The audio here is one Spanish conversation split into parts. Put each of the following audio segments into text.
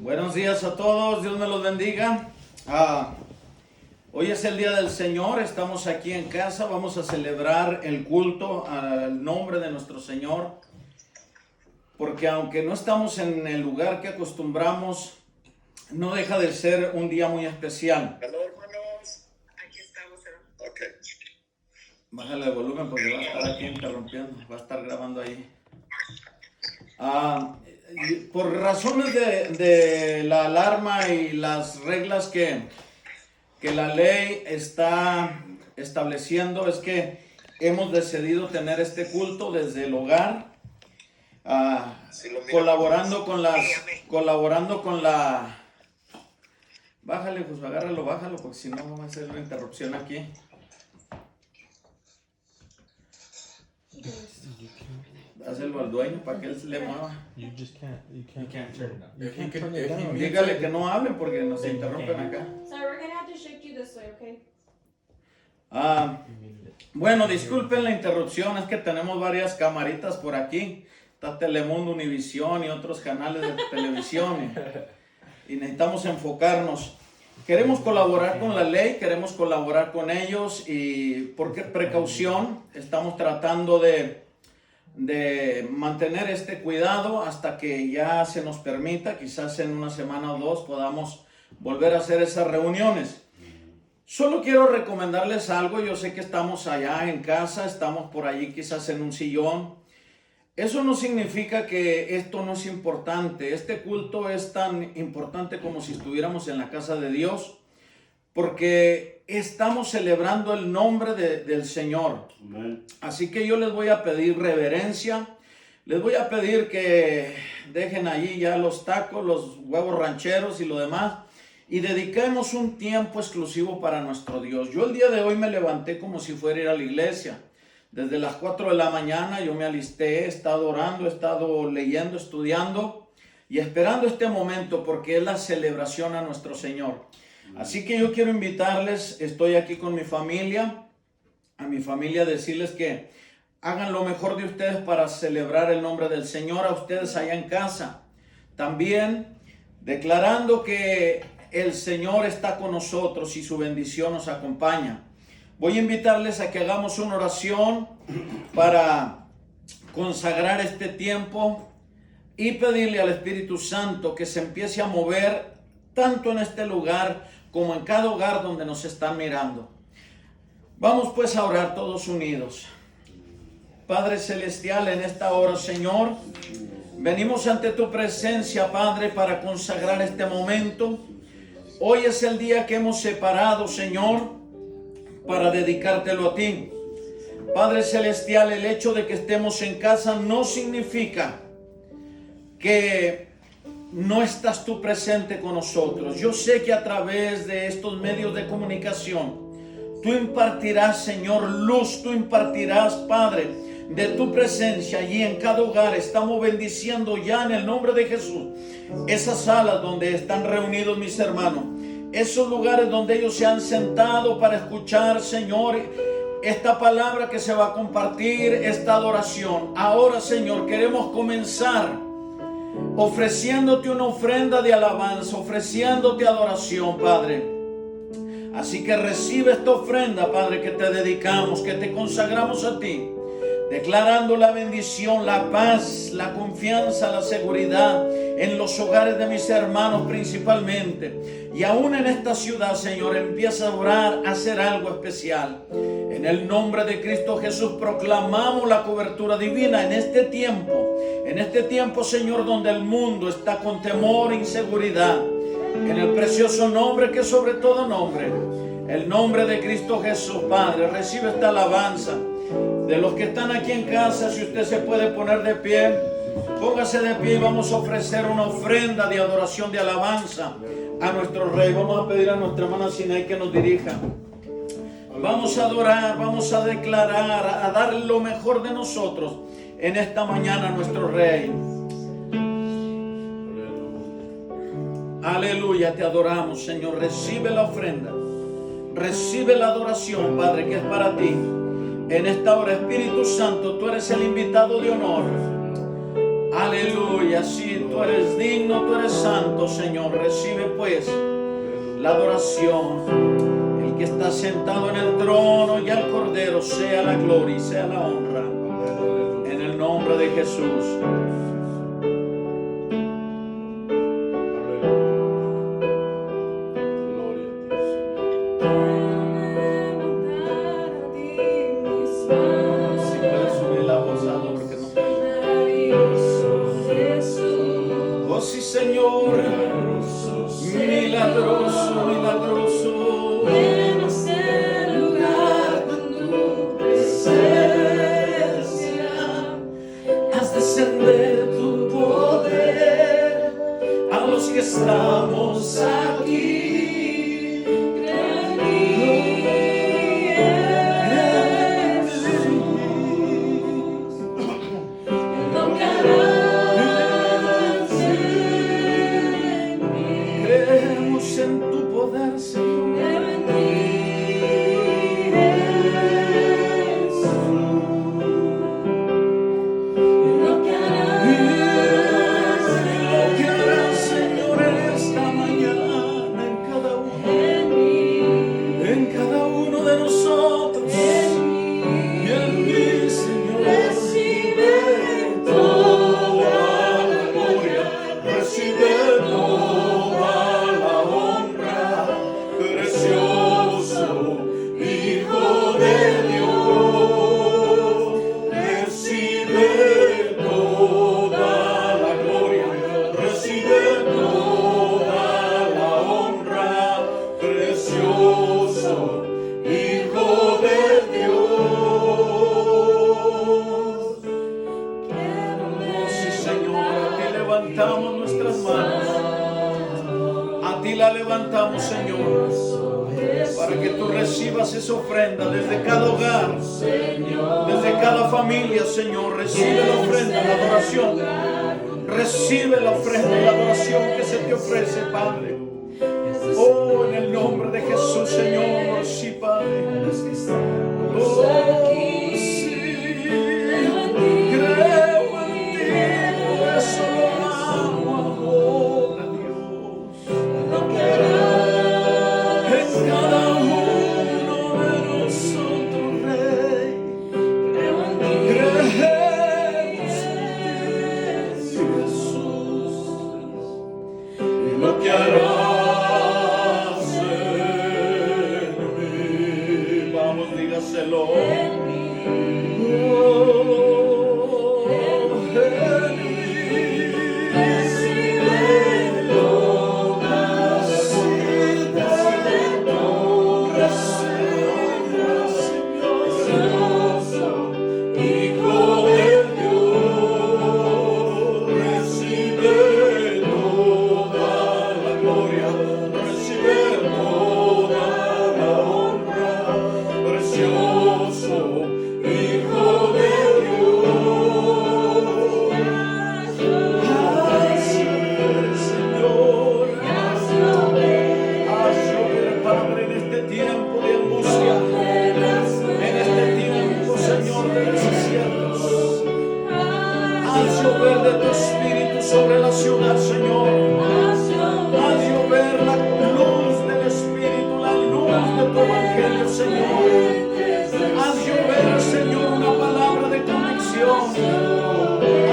Buenos días a todos, Dios me los bendiga. Hoy es el día del Señor, estamos aquí en casa, vamos a celebrar el culto al nombre de nuestro Señor, porque aunque no estamos en el lugar que acostumbramos, no deja de ser un día muy especial. Hola hermanos, aquí estamos. Ok. Bájale el volumen porque va a estar aquí interrumpiendo, va a estar grabando ahí. Por razones de la alarma y las reglas que la ley está estableciendo, es que hemos decidido tener este culto desde el hogar, colaborando con la... Bájale, pues bájalo, porque si no vamos a hacer una interrupción aquí. Hazlo al dueño para que él le mueva. You can't turn it up. You can't turn it down. Dígale que no hablen porque nos interrumpen acá. Sorry, we're gonna have to shift you this way, okay? Bueno, disculpen la interrupción, es que tenemos varias camaritas por aquí. Está Telemundo, Univisión y otros canales de televisión y necesitamos enfocarnos. Queremos colaborar con la ley, queremos colaborar con ellos y por precaución estamos tratando de mantener este cuidado hasta que ya se nos permita, quizás en una semana o dos podamos volver a hacer esas reuniones. Solo quiero recomendarles algo. Yo sé que estamos allá en casa, estamos por allí quizás en un sillón. Eso no significa que esto no es importante. Este culto es tan importante como si estuviéramos en la casa de Dios, porque estamos celebrando el nombre del Señor. Amén. Así que yo les voy a pedir reverencia, les voy a pedir que dejen allí ya los tacos, los huevos rancheros y lo demás, y dediquemos un tiempo exclusivo para nuestro Dios. Yo el día de hoy me levanté como si fuera a ir a la iglesia. Desde las 4 de la mañana yo me alisté, he estado orando, he estado leyendo, estudiando y esperando este momento porque es la celebración a nuestro Señor. Así que yo quiero invitarles, estoy aquí con mi familia, a mi familia decirles que hagan lo mejor de ustedes para celebrar el nombre del Señor, a ustedes allá en casa. También declarando que el Señor está con nosotros y su bendición nos acompaña. Voy a invitarles a que hagamos una oración para consagrar este tiempo y pedirle al Espíritu Santo que se empiece a mover tanto en este lugar como en cada hogar donde nos están mirando. Vamos pues a orar todos unidos. Padre Celestial, en esta hora, Señor, venimos ante tu presencia, Padre, para consagrar este momento. Hoy es el día que hemos separado, Señor, para dedicártelo a ti. Padre Celestial, el hecho de que estemos en casa no significa que no estás tú presente con nosotros. Yo sé que a través de estos medios de comunicación tú impartirás, Señor, luz, tú impartirás, Padre, de tu presencia allí en cada hogar. Estamos bendiciendo ya en el nombre de Jesús esas salas donde están reunidos mis hermanos, esos lugares donde ellos se han sentado para escuchar, Señor, esta palabra que se va a compartir, esta adoración. Ahora, Señor, queremos comenzar ofreciéndote una ofrenda de alabanza, ofreciéndote adoración, Padre. Así que recibe esta ofrenda, Padre, que te dedicamos, que te consagramos a ti, declarando la bendición, la paz, la confianza, la seguridad en los hogares de mis hermanos principalmente. Y aún en esta ciudad, Señor, empieza a orar, a hacer algo especial. En el nombre de Cristo Jesús proclamamos la cobertura divina en este tiempo, Señor, donde el mundo está con temor e inseguridad. En el precioso nombre que sobre todo nombre, el nombre de Cristo Jesús, Padre, recibe esta alabanza. De los que están aquí en casa, si usted se puede poner de pie, póngase de pie y vamos a ofrecer una ofrenda de adoración, de alabanza a nuestro Rey. Vamos a pedir a nuestra hermana Sinay que nos dirija. Vamos a adorar, vamos a declarar, a dar lo mejor de nosotros en esta mañana a nuestro Rey. Aleluya, te adoramos, Señor. Recibe la ofrenda, recibe la adoración, Padre, que es para ti. En esta hora, Espíritu Santo, tú eres el invitado de honor. Aleluya, sí, tú eres digno, tú eres santo, Señor. Recibe pues la adoración. El que está sentado en el trono y al Cordero, sea la gloria y sea la honra. En el nombre de Jesús. Si puedes subir la voz, hazlo porque no te oigo. Oh sí, Señor, milagroso, milagroso. En este lugar con tu presencia, Haz descender tu poder a los que estamos aquí. Creemos en tu poder, Señor. Lo que harás, Señor, en esta mañana, en cada uno de nosotros, y en mí, Señor. Recibe toda la gloria, recibe toda la honra, precioso Hijo de Dios. Recibe toda la gloria, recibe toda la honra, precioso Hijo de Dios. Oh sí, Señor, a ti levantamos nuestras manos, a ti la levantamos, Señor, para que tú recibas esa ofrenda desde cada hogar, desde cada familia, Señor. Recibe la ofrenda, la adoración. Recibe la ofrenda y la adoración que se te ofrece, Padre. Oh, en el nombre de Jesús, Señor, sí, Padre. Oh, sí. Creo en ti, por eso lo amo, amor a Dios. En cada uno de nosotros, Rey. Creemos en ti, Jesús. Y lo que harás en mí. Vamos, dígaselo. Sobre la ciudad, Señor. Haz llover la luz del Espíritu, la luz de tu Evangelio, Señor. Haz llover, Señor, una palabra de convicción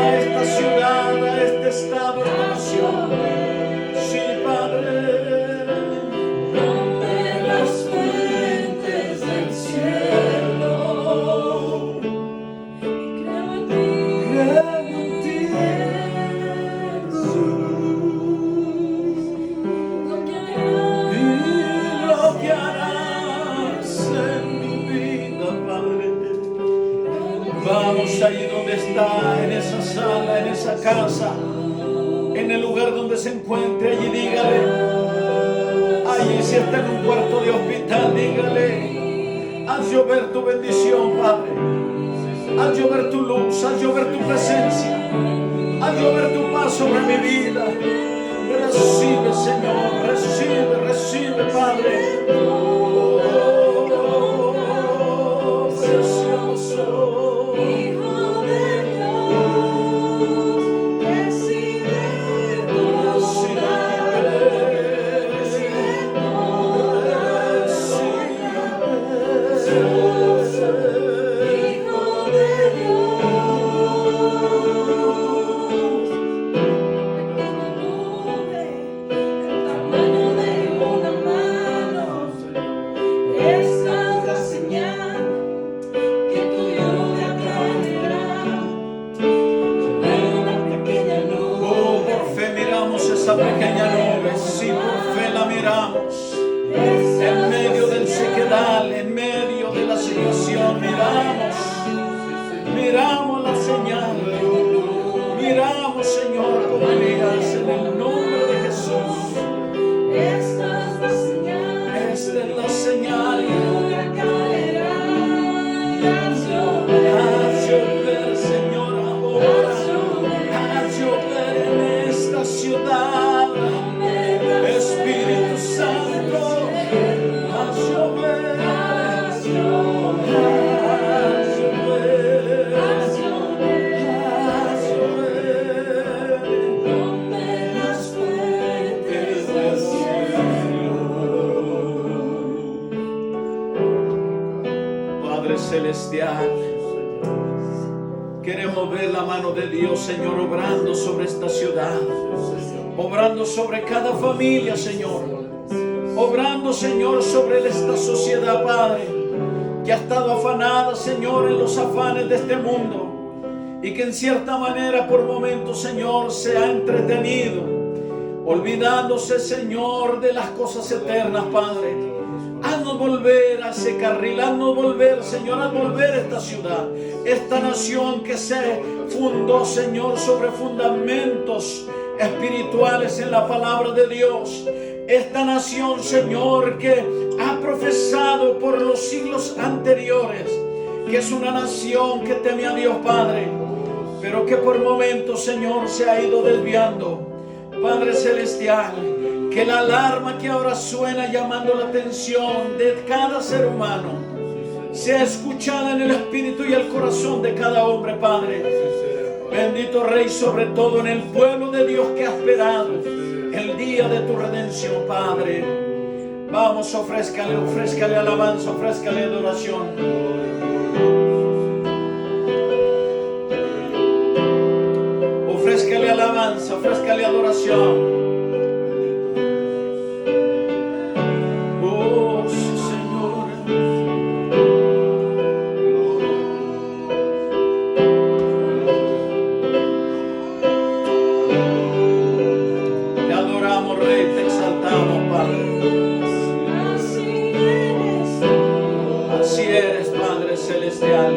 a esta ciudad, a este estado, a esta nación. Sí, Padre. Rompe las fuentes del cielo. Creo en ti. Lo que harás en mi vida, Padre. Vamos allí donde está, en esa sala, en esa casa, en el lugar donde se encuentre, allí dígale. Allí si está en un cuarto de hospital, dígale. Haz llover tu bendición, Padre. Haz llover tu luz, haz llover tu presencia. Haz llover tu paz sobre mi vida. Recibe, Señor, recibe, recibe, Padre. Oh, precioso Hijo de Dios. Queremos ver la mano de Dios, Señor, obrando sobre esta ciudad, obrando sobre cada familia, Señor, obrando, Señor, sobre esta sociedad, Padre, que ha estado afanada, Señor, en los afanes de este mundo, y que en cierta manera por momentos, Señor, se ha entretenido, olvidándose, Señor, de las cosas eternas, Padre. Haznos volver a ese carril, haznos volver, Señor, haz volver esta ciudad, esta nación que se fundó, Señor, sobre fundamentos espirituales en la palabra de Dios. Esta nación, Señor, que ha profesado por los siglos anteriores que es una nación que teme a Dios, Padre, pero que por momentos, Señor, se ha ido desviando. Padre celestial, que la alarma que ahora suena llamando la atención de cada ser humano sea escuchada en el espíritu y el corazón de cada hombre, Padre. Bendito Rey, sobre todo en el pueblo de Dios que ha esperado el día de tu redención, Padre. Vamos, ofrézcale alabanza, ofrézcale adoración. Ofrézcale alabanza, ofrézcale adoración. Oh, sí, Señor. Te adoramos, Rey, te exaltamos, Padre. Así eres, Padre celestial.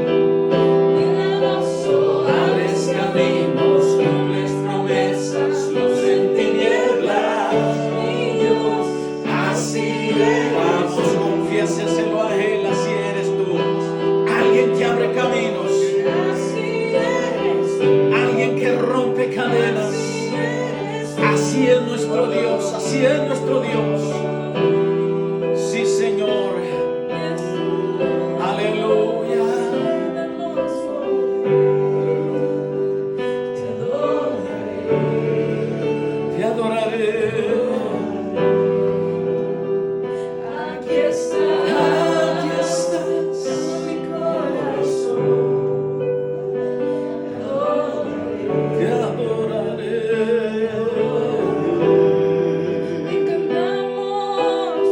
Abres caminos, cumples promesas, luz en tinieblas, mi Dios, así eres. Vamos, confiéseselo a Él, así eres tú. Alguien que abre caminos, así eres. Alguien que rompe cadenas, así es nuestro Dios, así es nuestro Dios. Sí, Señor. Aleluya. Te adoraré. Aquí estás en mi corazón. Te adoraré. Y cantamos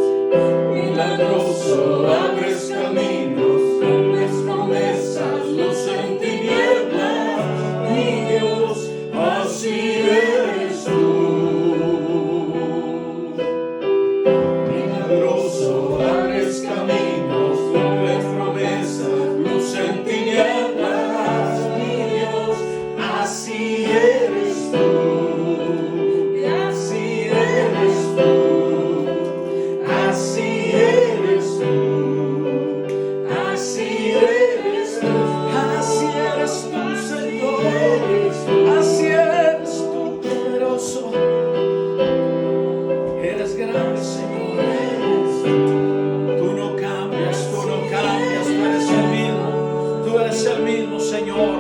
Milagroso, abres caminos, cumples promesas, luz en tinieblas, mi Dios, así eres tú. Milagroso, abres caminos, cumples promesas, luz en tinieblas, mi Dios, así eres tú. Así eres tú. Así eres tú, así eres tú, así eres tú, Señor, así eres tú, poderoso. Eres grande, Señor. Tú no cambias, tú eres el mismo, tú eres el mismo, Señor.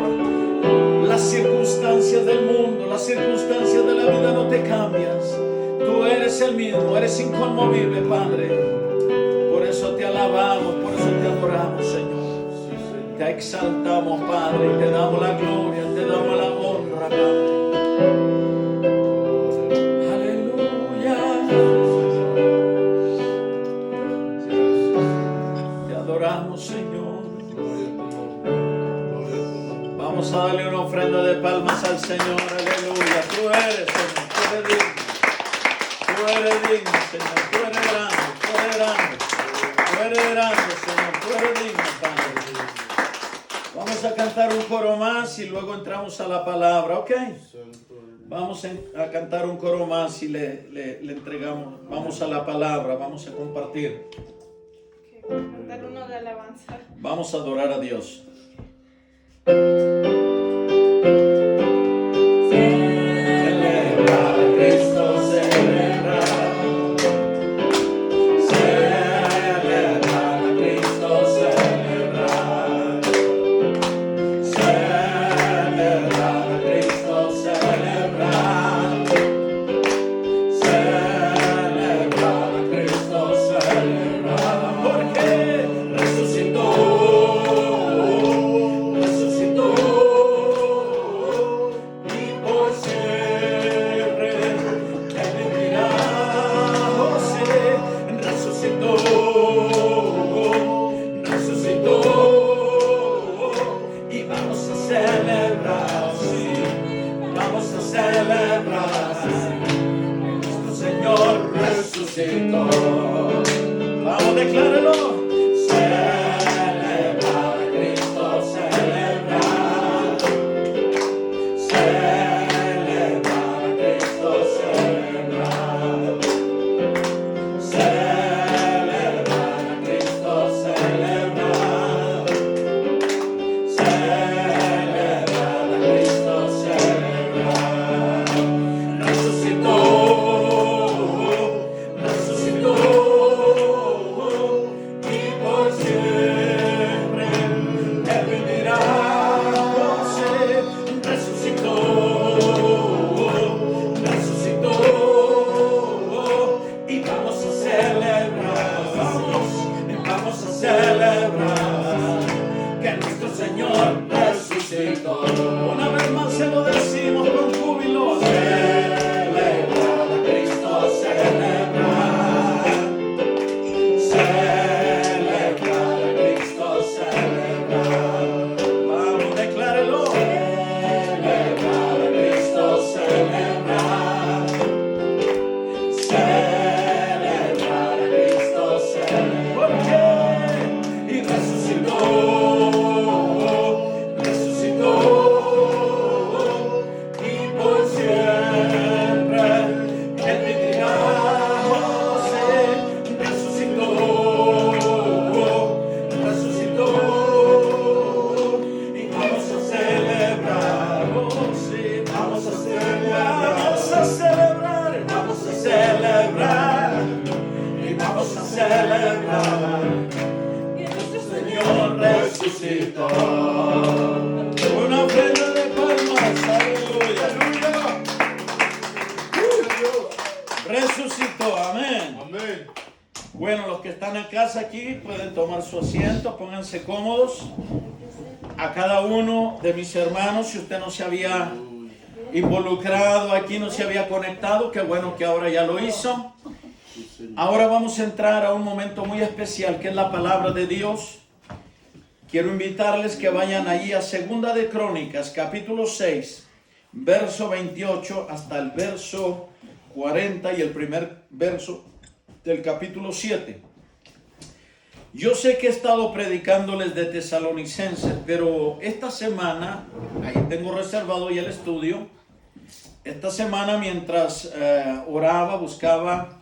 Las circunstancias del mundo, las circunstancias de la vida no te cambias. Tú eres el mismo, eres inconmovible, Padre. Por eso te alabamos, por eso te adoramos, Señor. Te exaltamos, Padre, y te damos la gloria, te damos la honra, Padre. Aleluya. Te adoramos, Señor. Vamos a darle una ofrenda de palmas al Señor. Aleluya. Tú eres, Señor, tú eres digno. Tú eres digno, Señor, tú eres grande, tú eres grande, tú eres grande, Señor, tú eres digno, Padre. Vamos a cantar un coro más y luego entramos a la palabra, ¿ok? Vamos a cantar un coro más y le entregamos, vamos a la palabra, vamos a compartir. Cantar uno de alabanza. Vamos a adorar a Dios. Celebrar a Cristo, celebrar. Celebrar a Cristo, celebrar. Celebrar a Cristo, celebrar. Celebrar a Cristo, celebrar. Porque resucitó, resucitó. se lo decimos con júbilo. Celebrar a Cristo, celebrar. Celebrar a Cristo, celebrar. Vamos, declárelo. Celebrar a Cristo, celebrar. Celebrar a Cristo, celebrar. ¿Por qué? Y resucitó. Resucitó. Una ofrenda de palmas. Aleluya. Resucitó. Amén. Amén. Bueno, los que están en casa aquí pueden tomar su asiento, pónganse cómodos. A cada uno de mis hermanos, si usted no se había involucrado aquí, no se había conectado, qué bueno que ahora ya lo hizo. Ahora vamos a entrar a un momento muy especial, que es la palabra de Dios. Quiero invitarles que vayan allí a Segunda de Crónicas, capítulo 6, verso 28 hasta el verso 40 y el primer verso del capítulo 7. Yo sé que he estado predicándoles de Tesalonicenses, pero esta semana, ahí tengo reservado ya el estudio, esta semana mientras oraba, buscaba,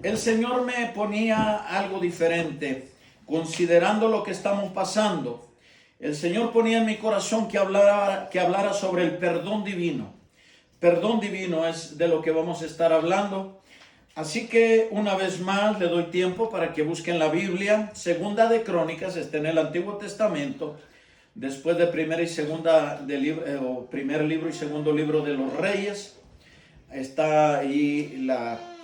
el Señor me ponía algo diferente. Considerando lo que estamos pasando, el Señor ponía en mi corazón que hablara sobre el perdón divino. Perdón divino es de lo que vamos a estar hablando. Así que una vez más le doy tiempo para que busquen la Biblia. Segunda de Crónicas está en el Antiguo Testamento, después de primera y segunda de primer libro y segundo libro de los Reyes. Está ahí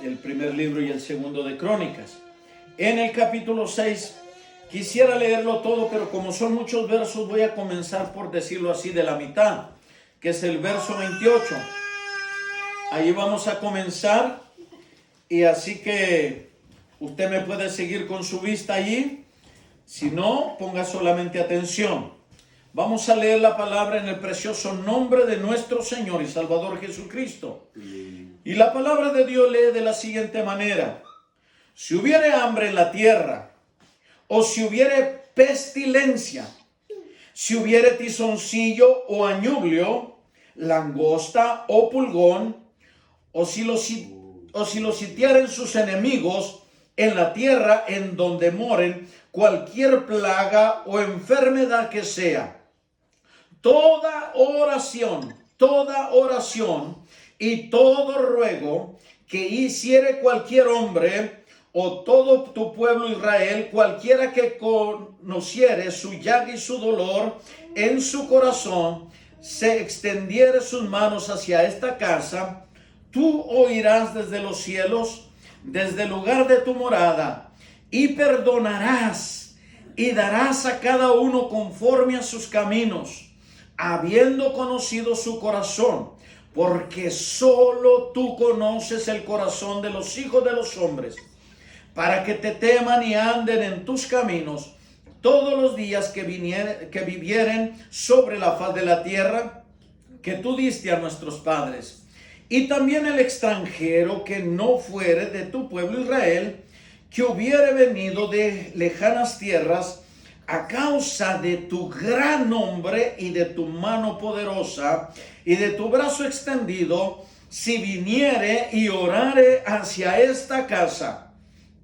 el primer libro y el segundo de Crónicas. En el capítulo 6 quisiera leerlo todo, pero como son muchos versos, voy a comenzar por decirlo así de la mitad, que es el verso 28. Ahí vamos a comenzar, y así que usted me puede seguir con su vista allí. Si no, ponga solamente atención. Vamos a leer la palabra en el precioso nombre de nuestro Señor y Salvador Jesucristo. Y la palabra de Dios lee de la siguiente manera: si hubiere hambre en la tierra, o si hubiere pestilencia, si hubiere tizoncillo o añublio, langosta o pulgón, o si lo sitiaren sus enemigos en la tierra en donde moren, cualquier plaga o enfermedad que sea, toda oración y todo ruego que hiciere cualquier hombre o todo tu pueblo Israel, cualquiera que conociere su llaga y su dolor en su corazón, se extendiere sus manos hacia esta casa, tú oirás desde los cielos, desde el lugar de tu morada, y perdonarás y darás a cada uno conforme a sus caminos, habiendo conocido su corazón, porque solo tú conoces el corazón de los hijos de los hombres, para que te teman y anden en tus caminos todos los días que vivieren sobre la faz de la tierra que tú diste a nuestros padres. Y también el extranjero que no fuere de tu pueblo Israel, que hubiere venido de lejanas tierras a causa de tu gran nombre y de tu mano poderosa y de tu brazo extendido, si viniere y orare hacia esta casa,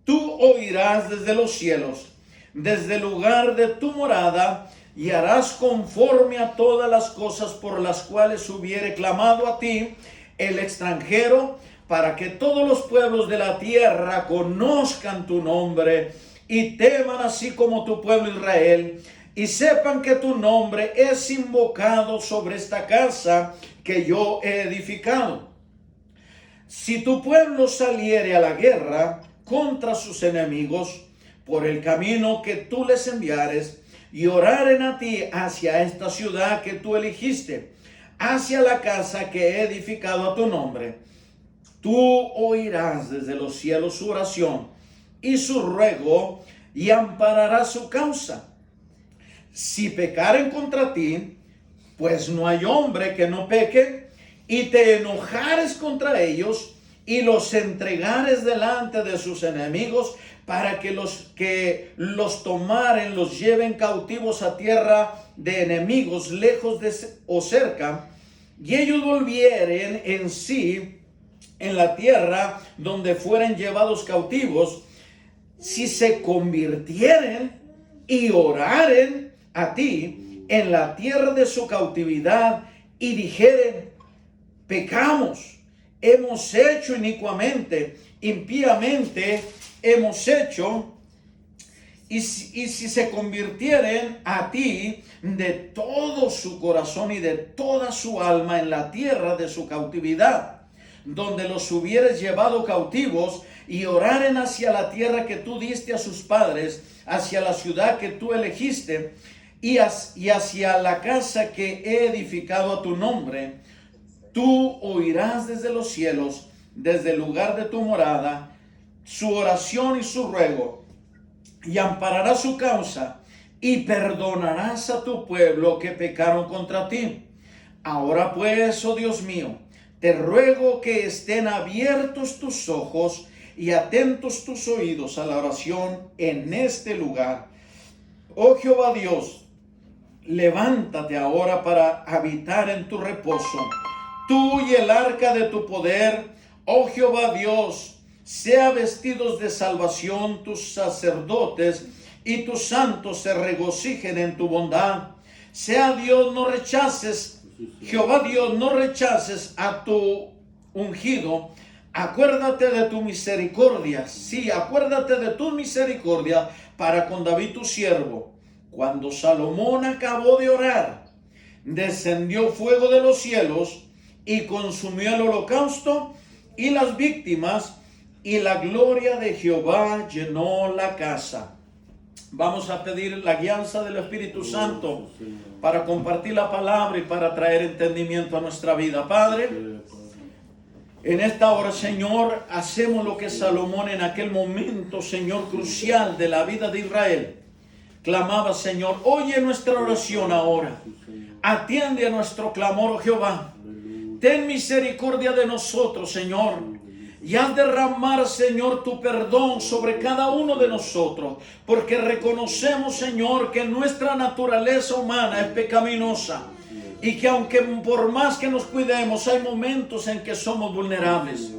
tú oirás desde los cielos, desde el lugar de tu morada, y harás conforme a todas las cosas por las cuales hubiere clamado a ti el extranjero, para que todos los pueblos de la tierra conozcan tu nombre y teman así como tu pueblo Israel, y sepan que tu nombre es invocado sobre esta casa que yo he edificado. Si tu pueblo saliere a la guerra contra sus enemigos por el camino que tú les enviares, y oraren a ti hacia esta ciudad que tú elegiste, hacia la casa que he edificado a tu nombre, tú oirás desde los cielos su oración y su ruego y ampararás su causa. Si pecaren contra ti, pues no hay hombre que no peque, y te enojares contra ellos y los entregares delante de sus enemigos, para que los tomaren, los lleven cautivos a tierra de enemigos, lejos o cerca, y ellos volvieren en sí en la tierra donde fueren llevados cautivos, si se convirtieren y oraren a ti en la tierra de su cautividad y dijeren: pecamos, hemos hecho inicuamente, impíamente hemos hecho, y si se convirtieren a ti de todo su corazón y de toda su alma en la tierra de su cautividad, donde los hubieres llevado cautivos, y oraren hacia la tierra que tú diste a sus padres, hacia la ciudad que tú elegiste, y hacia la casa que he edificado a tu nombre, tú oirás desde los cielos, desde el lugar de tu morada, su oración y su ruego, y ampararás su causa, y perdonarás a tu pueblo que pecaron contra ti. Ahora pues, oh Dios mío, te ruego que estén abiertos tus ojos y atentos tus oídos a la oración en este lugar. Oh Jehová Dios, levántate ahora para habitar en tu reposo, tú y el arca de tu poder. Oh Jehová Dios, sea vestidos de salvación tus sacerdotes, y tus santos se regocijen en tu bondad. Sea Dios, no rechaces, Jehová Dios, no rechaces a tu ungido. Acuérdate de tu misericordia, sí, acuérdate de tu misericordia para con David tu siervo. Cuando Salomón acabó de orar, descendió fuego de los cielos y consumió el holocausto y las víctimas, y la gloria de Jehová llenó la casa. Vamos a pedir la guianza del Espíritu Santo para compartir la palabra y para traer entendimiento a nuestra vida. Padre, en esta hora, Señor, hacemos lo que Salomón en aquel momento, Señor, crucial de la vida de Israel clamaba: Señor, oye nuestra oración ahora, atiende a nuestro clamor, oh Jehová, ten misericordia de nosotros, Señor, y haz derramar, Señor, tu perdón sobre cada uno de nosotros, porque reconocemos, Señor, que nuestra naturaleza humana es pecaminosa, y que aunque por más que nos cuidemos, hay momentos en que somos vulnerables.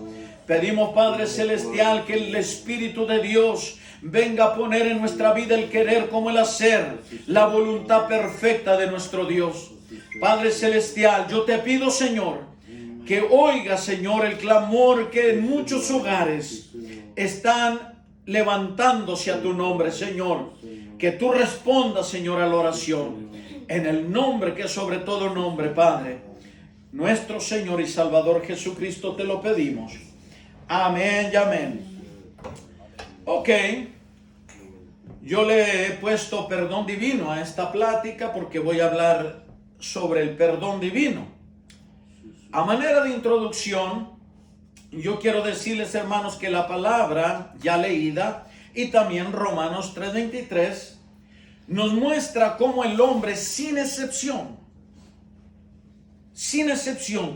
Pedimos, Padre Celestial, que el Espíritu de Dios venga a poner en nuestra vida el querer como el hacer, la voluntad perfecta de nuestro Dios. Padre Celestial, yo te pido, Señor, que oiga, Señor, el clamor que en muchos hogares están levantándose a tu nombre, Señor. Que tú respondas, Señor, a la oración, en el nombre que es sobre todo nombre, Padre, nuestro Señor y Salvador Jesucristo, te lo pedimos. Amén y amén. Ok, yo le he puesto perdón divino a esta plática porque voy a hablar sobre el perdón divino. A manera de introducción, yo quiero decirles, hermanos, que la palabra ya leída y también Romanos 3:23 nos muestra cómo el hombre, sin excepción,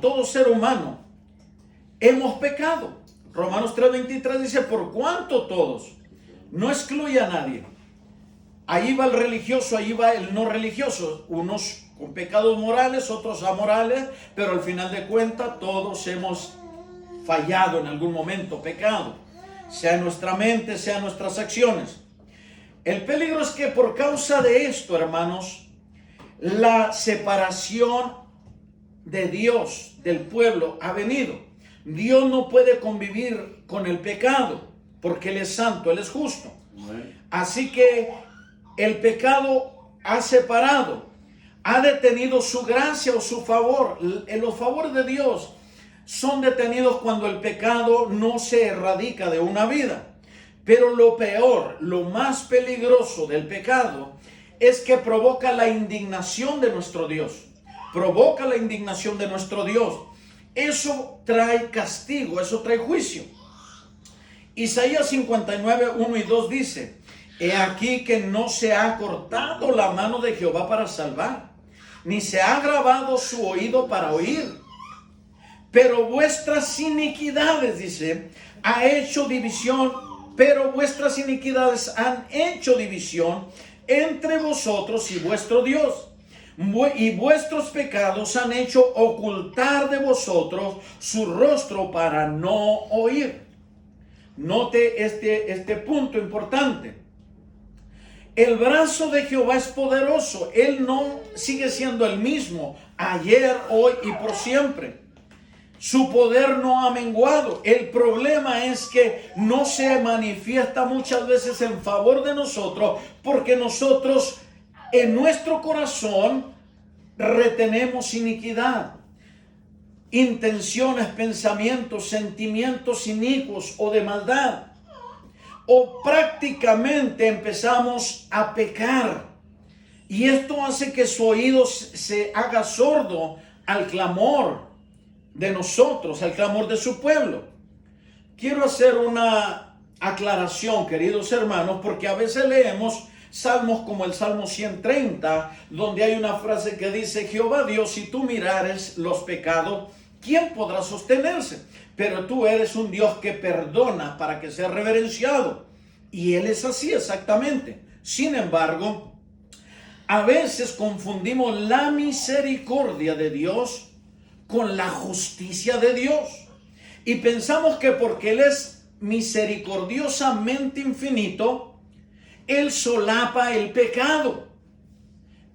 todo ser humano, hemos pecado. Romanos 3:23 dice: por cuanto todos, no excluye a nadie. Ahí va el religioso, ahí va el no religioso, unos con pecados morales, otros amorales, pero al final de cuentas todos hemos fallado en algún momento, pecado, sea en nuestra mente, sea en nuestras acciones. El peligro es que por causa de esto, hermanos, la separación de Dios del pueblo ha venido. Dios no puede convivir con el pecado porque Él es santo, Él es justo. Así que el pecado ha separado, ha detenido su gracia o su favor. Los favores de Dios son detenidos cuando el pecado no se erradica de una vida. Pero lo peor, lo más peligroso del pecado es que provoca la indignación de nuestro Dios. provoca la indignación de nuestro Dios. Eso trae castigo, eso trae juicio. Isaías 59, 1 y 2 dice: he aquí que no se ha cortado la mano de Jehová para salvar, ni se ha agravado su oído para oír. Pero vuestras iniquidades, dice, ha hecho división, pero vuestras iniquidades han hecho división entre vosotros y vuestro Dios. Y vuestros pecados han hecho ocultar de vosotros su rostro para no oír. Note este punto importante. El brazo de Jehová es poderoso. Él no sigue siendo el mismo ayer, hoy y por siempre. Su poder no ha menguado. El problema es que no se manifiesta muchas veces en favor de nosotros, porque nosotros en nuestro corazón retenemos iniquidad, intenciones, pensamientos, sentimientos inicuos o de maldad, o prácticamente empezamos a pecar, y esto hace que su oído se haga sordo al clamor de nosotros, al clamor de su pueblo. Quiero hacer una aclaración, queridos hermanos, porque a veces leemos salmos como el Salmo 130, donde hay una frase que dice: Jehová Dios, si tú mirares los pecados, ¿quién podrá sostenerse? Pero tú eres un Dios que perdona para que sea reverenciado. Y Él es así exactamente. Sin embargo, a veces confundimos la misericordia de Dios con la justicia de Dios. Y pensamos que porque Él es misericordiosamente infinito, Él solapa el pecado.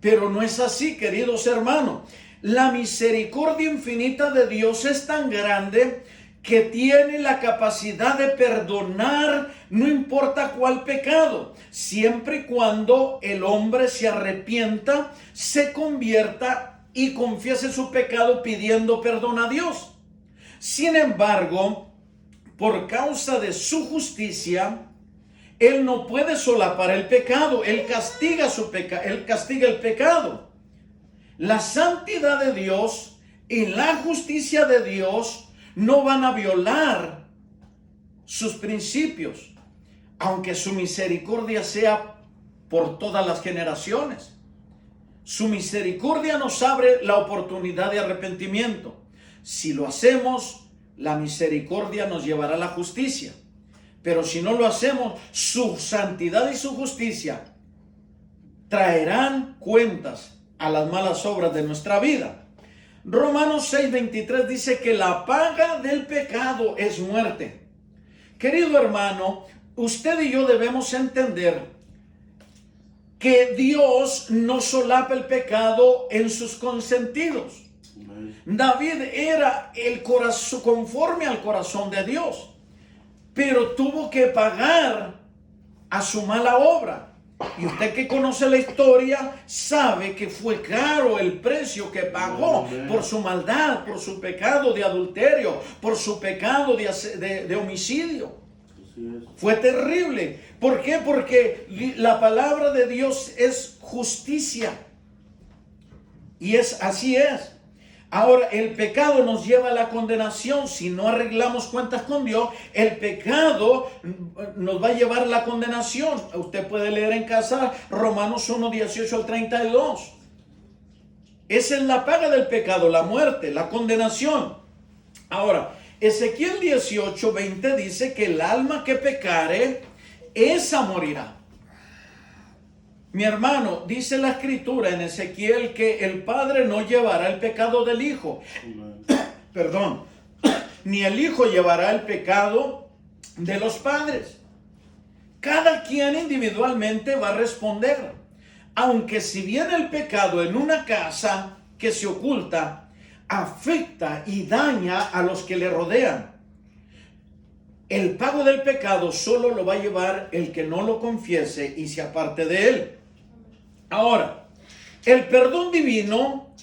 Pero no es así, queridos hermanos. La misericordia infinita de Dios es tan grande que tiene la capacidad de perdonar no importa cuál pecado, siempre y cuando el hombre se arrepienta, se convierta y confiese su pecado pidiendo perdón a Dios. Sin embargo, por causa de su justicia, Él no puede solapar el pecado. Él castiga Él castiga el pecado. La santidad de Dios y la justicia de Dios no van a violar sus principios, aunque su misericordia sea por todas las generaciones. Su misericordia nos abre la oportunidad de arrepentimiento. Si lo hacemos, la misericordia nos llevará a la justicia. Pero si no lo hacemos, su santidad y su justicia traerán cuentas a las malas obras de nuestra vida. Romanos 6:23 dice que la paga del pecado es muerte. Querido hermano, usted y yo debemos entender que Dios no solapa el pecado en sus consentidos. David era el corazón, conforme al corazón de Dios, pero tuvo que pagar a su mala obra. Y usted que conoce la historia sabe que fue caro el precio que pagó por su maldad, por su pecado de adulterio, por su pecado de homicidio. Fue terrible. ¿Por qué? Porque la palabra de Dios es justicia. Y así es. Ahora, el pecado nos lleva a la condenación. Si no arreglamos cuentas con Dios, el pecado nos va a llevar a la condenación. Usted puede leer en casa Romanos 1:18 al 32. Esa es la paga del pecado, la muerte, la condenación. Ahora, Ezequiel 18:20 dice que el alma que pecare, esa morirá. Mi hermano, dice la escritura en Ezequiel que el padre no llevará el pecado del hijo. Perdón. Ni el hijo llevará el pecado de los padres. Cada quien individualmente va a responder. Aunque si viene el pecado en una casa que se oculta, afecta y daña a los que le rodean. El pago del pecado solo lo va a llevar el que no lo confiese y se aparte de él. Ahora, el perdón divino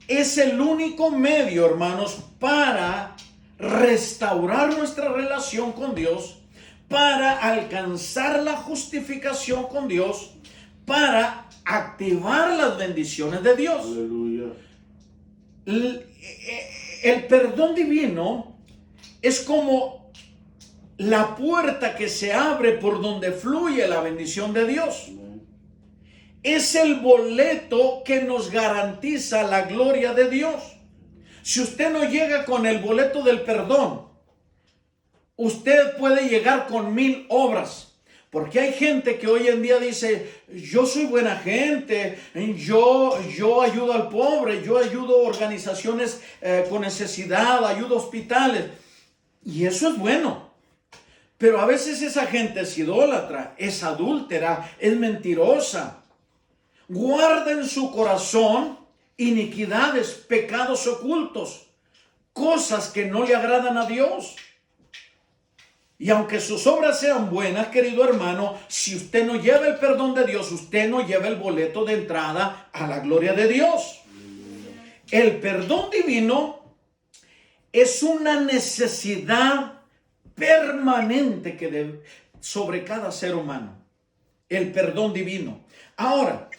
es el único medio, hermanos, para restaurar nuestra relación con Dios, para alcanzar la justificación con Dios, para activar las bendiciones de Dios. Aleluya. el perdón divino es como la puerta que se abre por donde fluye la bendición de Dios. Es el boleto que nos garantiza la gloria de Dios. Si usted no llega con el boleto del perdón, usted puede llegar con 1000 obras. Porque hay gente que hoy en día dice, yo soy buena gente, yo ayudo al pobre, yo ayudo a organizaciones con necesidad, ayudo a hospitales. Y eso es bueno. Pero a veces esa gente es idólatra, es adúltera, es mentirosa. Guarda en su corazón iniquidades, pecados ocultos, cosas que no le agradan a Dios. Y aunque sus obras sean buenas, querido hermano, si usted no lleva el perdón de Dios, usted no lleva el boleto de entrada a la gloria de Dios. El perdón divino es una necesidad permanente que sobre cada ser humano. El perdón divino. Ahora,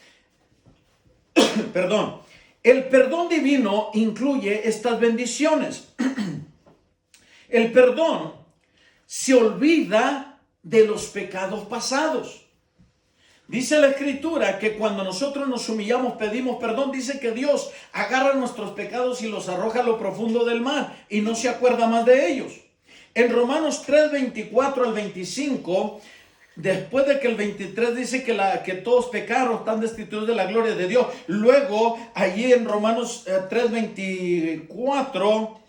perdón, el perdón divino incluye estas bendiciones. El perdón se olvida de los pecados pasados. Dice la Escritura que cuando nosotros nos humillamos, pedimos perdón, dice que Dios agarra nuestros pecados y los arroja a lo profundo del mar y no se acuerda más de ellos. En Romanos 3, 24 al 25, después de que el 23 dice que todos pecaron, están destituidos de la gloria de Dios. Luego, allí en Romanos 3, 24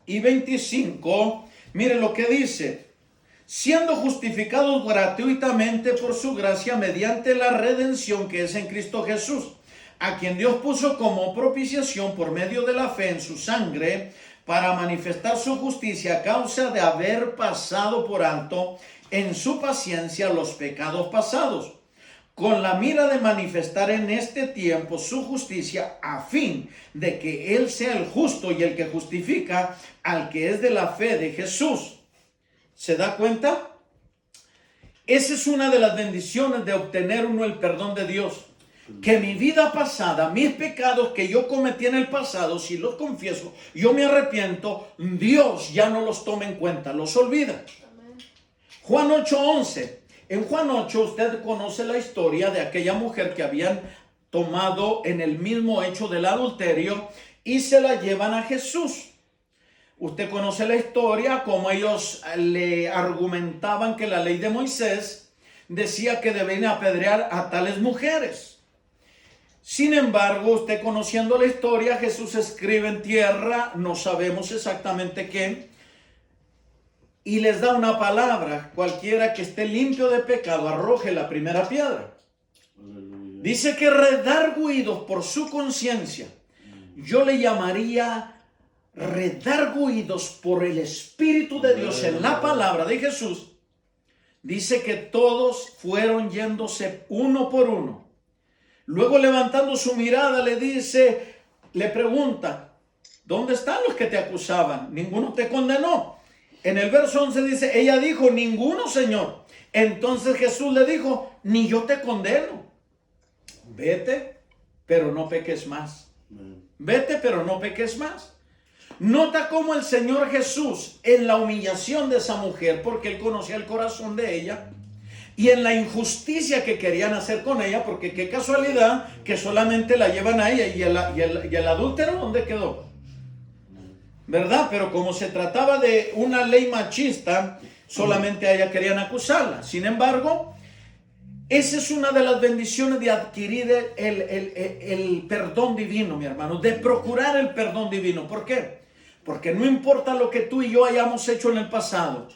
y 25, mire lo que dice. Siendo justificados gratuitamente por su gracia mediante la redención que es en Cristo Jesús, a quien Dios puso como propiciación por medio de la fe en su sangre, para manifestar su justicia a causa de haber pasado por alto en su paciencia los pecados pasados, con la mira de manifestar en este tiempo su justicia, a fin de que Él sea el justo y el que justifica al que es de la fe de Jesús. ¿Se da cuenta? Esa es una de las bendiciones de obtener uno el perdón de Dios. Que mi vida pasada, mis pecados que yo cometí en el pasado, si los confieso, yo me arrepiento, Dios ya no los toma en cuenta, los olvida. Juan 8:11. En Juan 8 usted conoce la historia de aquella mujer que habían tomado en el mismo hecho del adulterio y se la llevan a Jesús. Usted conoce la historia, como ellos le argumentaban que la ley de Moisés decía que debían apedrear a tales mujeres. Sin embargo, usted conociendo la historia, Jesús escribe en tierra, no sabemos exactamente qué, y les da una palabra: cualquiera que esté limpio de pecado, arroje la primera piedra. Dice que redarguidos por su conciencia, yo le llamaría redarguidos por el Espíritu de Dios en la palabra de Jesús. Dice que todos fueron yéndose uno por uno. Luego, levantando su mirada, le pregunta: ¿dónde están los que te acusaban? Ninguno te condenó. En el verso 11 dice, ella dijo, ninguno, Señor. Entonces Jesús le dijo, ni yo te condeno. Vete, pero no peques más. Vete, pero no peques más. Nota cómo el Señor Jesús, en la humillación de esa mujer, porque Él conocía el corazón de ella, y en la injusticia que querían hacer con ella, porque qué casualidad que solamente la llevan a ella, y el adúltero, ¿dónde quedó? ¿Verdad? Pero como se trataba de una ley machista, solamente a ella querían acusarla. Sin embargo, esa es una de las bendiciones de adquirir el perdón divino, mi hermano, de procurar el perdón divino. ¿Por qué? Porque no importa lo que tú y yo hayamos hecho en el pasado,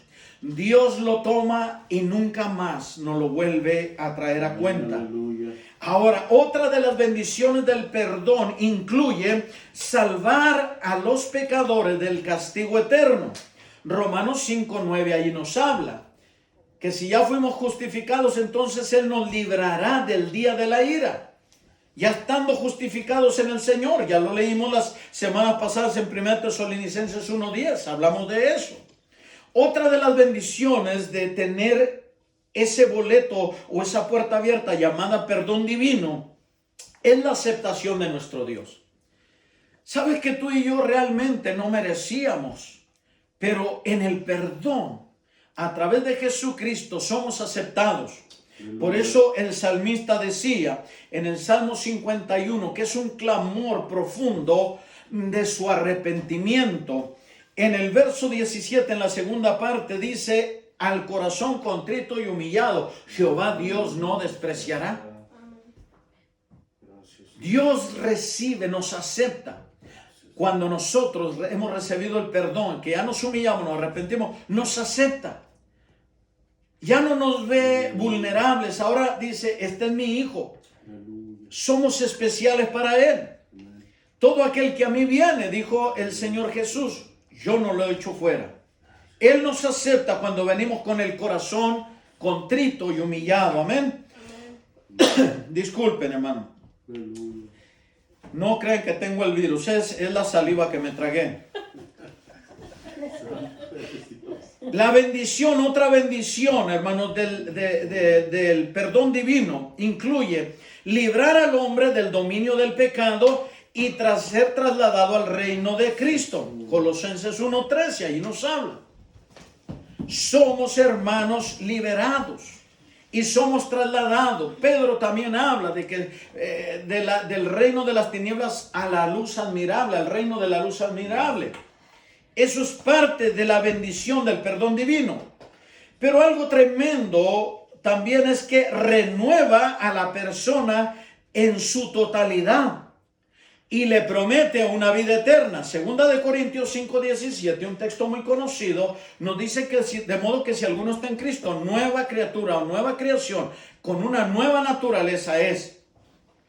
Dios lo toma y nunca más nos lo vuelve a traer a cuenta. Aleluya. Ahora, otra de las bendiciones del perdón incluye salvar a los pecadores del castigo eterno. Romanos 5:9 ahí nos habla que si ya fuimos justificados, entonces Él nos librará del día de la ira. Ya estando justificados en el Señor, ya lo leímos las semanas pasadas en 1 Tesalonicenses 1:10, hablamos de eso. Otra de las bendiciones de tener ese boleto o esa puerta abierta llamada perdón divino es la aceptación de nuestro Dios. Sabes que tú y yo realmente no merecíamos, pero en el perdón, a través de Jesucristo, somos aceptados. Por eso el salmista decía en el Salmo 51 que es un clamor profundo de su arrepentimiento. En el verso 17, en la segunda parte, dice: al corazón contrito y humillado, Jehová Dios no despreciará. Dios recibe, nos acepta. Cuando nosotros hemos recibido el perdón, que ya nos humillamos, nos arrepentimos, nos acepta. Ya no nos ve vulnerables. Ahora dice: este es mi hijo. Somos especiales para él. Todo aquel que a mí viene, dijo el Señor Jesús, yo no lo he hecho fuera. Él nos acepta cuando venimos con el corazón contrito y humillado. Amén. Disculpen, hermano. No crean que tengo el virus. Es la saliva que me tragué. La bendición, otra bendición, hermanos, del perdón divino incluye librar al hombre del dominio del pecado y tras ser trasladado al reino de Cristo. Colosenses 1:13, ahí nos habla. Somos, hermanos, liberados y somos trasladados. Pedro también habla de que del reino de las tinieblas a la luz admirable, al reino de la luz admirable. Eso es parte de la bendición del perdón divino. Pero algo tremendo también es que renueva a la persona en su totalidad y le promete una vida eterna. Segunda de Corintios 5:17, un texto muy conocido, nos dice que de modo que si alguno está en Cristo, nueva criatura o nueva creación, con una nueva naturaleza es.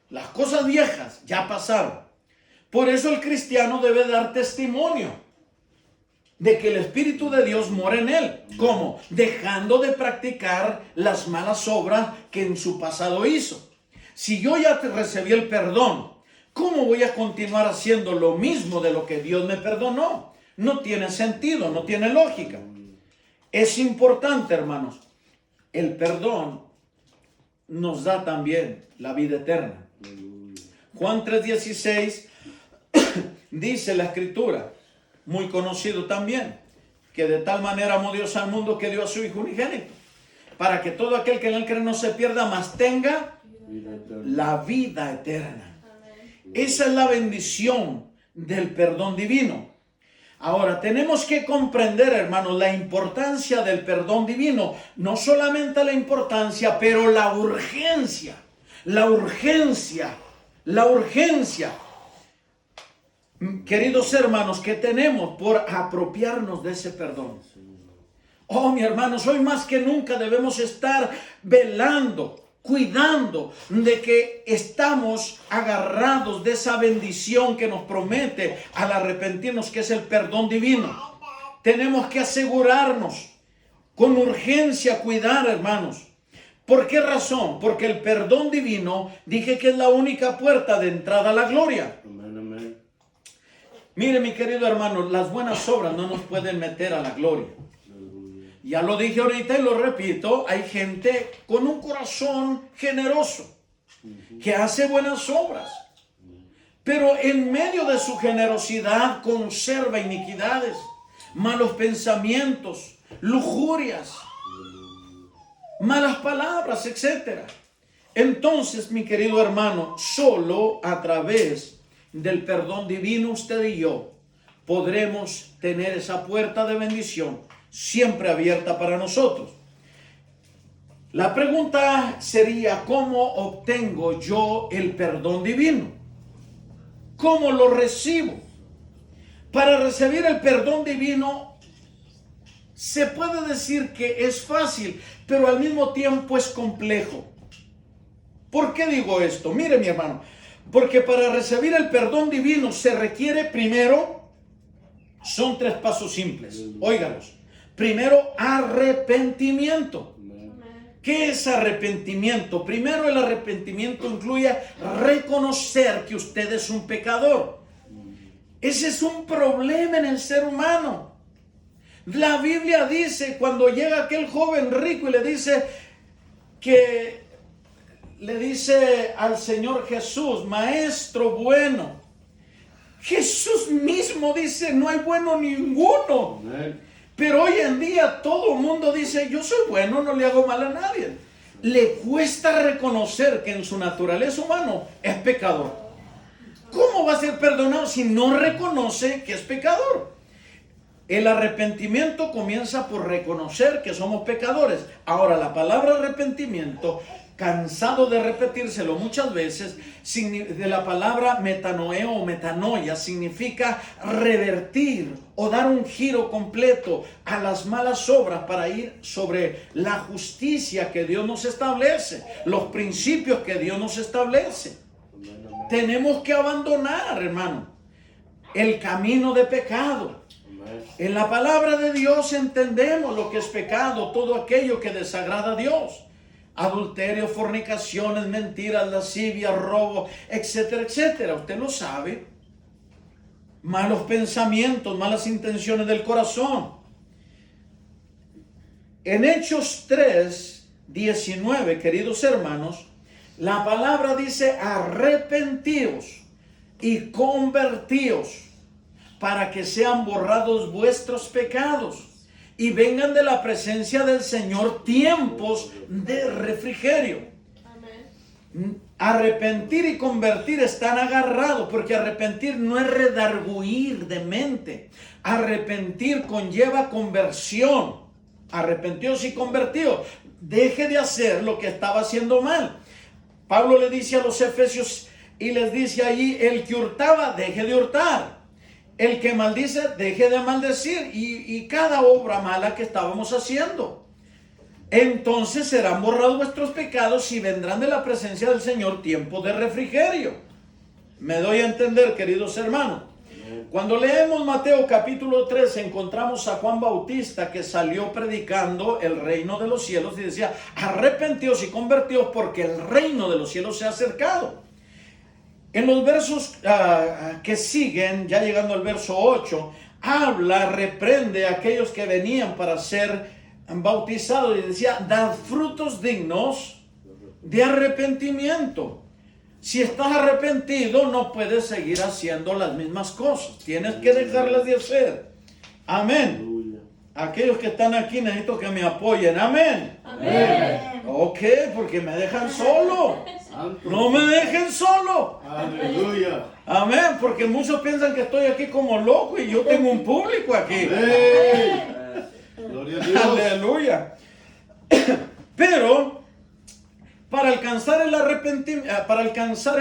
Las cosas viejas ya pasaron. Por eso el cristiano debe dar testimonio de que el Espíritu de Dios mora en él. ¿Cómo? Dejando de practicar las malas obras que en su pasado hizo. Si yo ya recibí el perdón, ¿cómo voy a continuar haciendo lo mismo de lo que Dios me perdonó? No tiene sentido, no tiene lógica. Es importante, hermanos. El perdón nos da también la vida eterna. Juan 3:16 dice la Escritura, muy conocido también, que de tal manera amó Dios al mundo que dio a su Hijo unigénito, para que todo aquel que en él cree no se pierda, mas tenga la vida eterna. Esa es la bendición del perdón divino. Ahora, tenemos que comprender, hermanos, la importancia del perdón divino. No solamente la importancia, pero la urgencia. La urgencia. La urgencia. Queridos hermanos, que tenemos por apropiarnos de ese perdón. Oh, mi hermanos, hoy más que nunca debemos estar velando, cuidando de que estamos agarrados de esa bendición que nos promete al arrepentirnos, que es el perdón divino. Tenemos que asegurarnos con urgencia, cuidar, hermanos. ¿Por qué razón? Porque el perdón divino, dije que es la única puerta de entrada a la gloria. Mire, mi querido hermano, las buenas obras no nos pueden meter a la gloria. Ya lo dije ahorita y lo repito, hay gente con un corazón generoso que hace buenas obras, pero en medio de su generosidad conserva iniquidades, malos pensamientos, lujurias, malas palabras, etc. Entonces, mi querido hermano, solo a través del perdón divino, usted y yo podremos tener esa puerta de bendición siempre abierta para nosotros. La pregunta sería: ¿cómo obtengo yo el perdón divino? ¿Cómo lo recibo? Para recibir el perdón divino se puede decir que es fácil, pero al mismo tiempo es complejo. ¿Por qué digo esto? Mire, mi hermano, porque para recibir el perdón divino se requiere primero, son 3 pasos simples, óigalos. Primero, arrepentimiento. ¿Qué es arrepentimiento? Primero, el arrepentimiento incluye reconocer que usted es un pecador. Ese es un problema en el ser humano. La Biblia dice, cuando llega aquel joven rico y le dice al Señor Jesús: Maestro bueno, Jesús mismo dice, no hay bueno ninguno. Pero hoy en día todo el mundo dice, yo soy bueno, no le hago mal a nadie. Le cuesta reconocer que en su naturaleza humana es pecador. ¿Cómo va a ser perdonado si no reconoce que es pecador? El arrepentimiento comienza por reconocer que somos pecadores. Ahora, la palabra arrepentimiento, cansado de repetírselo muchas veces, de la palabra metanoeo o metanoia, significa revertir o dar un giro completo a las malas obras para ir sobre la justicia que Dios nos establece, los principios que Dios nos establece. Tenemos que abandonar, hermano, el camino de pecado. En la palabra de Dios entendemos lo que es pecado, todo aquello que desagrada a Dios. Adulterio, fornicaciones, mentiras, lascivia, robo, etcétera, etcétera. Usted lo sabe. Malos pensamientos, malas intenciones del corazón. En Hechos 3:19, queridos hermanos, la palabra dice arrepentíos y convertíos para que sean borrados vuestros pecados y vengan de la presencia del Señor tiempos de refrigerio. Amén. Arrepentir y convertir están agarrados, porque arrepentir no es redarguir de mente. Arrepentir conlleva conversión. Arrepentidos y convertidos. Deje de hacer lo que estaba haciendo mal. Pablo le dice a los efesios y les dice allí, el que hurtaba, deje de hurtar. El que maldice, deje de maldecir. Y cada obra mala que estábamos haciendo. Entonces serán borrados vuestros pecados y vendrán de la presencia del Señor tiempo de refrigerio. Me doy a entender, queridos hermanos. Cuando leemos Mateo capítulo 3, encontramos a Juan Bautista que salió predicando el reino de los cielos y decía, arrepentíos y convertíos porque el reino de los cielos se ha acercado. En los versos que siguen, ya llegando al verso 8, reprende a aquellos que venían para ser bautizados y decía, dad frutos dignos de arrepentimiento. Si estás arrepentido, no puedes seguir haciendo las mismas cosas. Tienes que dejarlas de hacer. Amén. Aquellos que están aquí necesito que me apoyen. Amén. Amén. Ok, porque me dejan solo. No me dejen solo. Aleluya. Amén, porque muchos piensan que estoy aquí como loco y yo tengo un público aquí. Gloria a Dios. Aleluya. Pero para alcanzar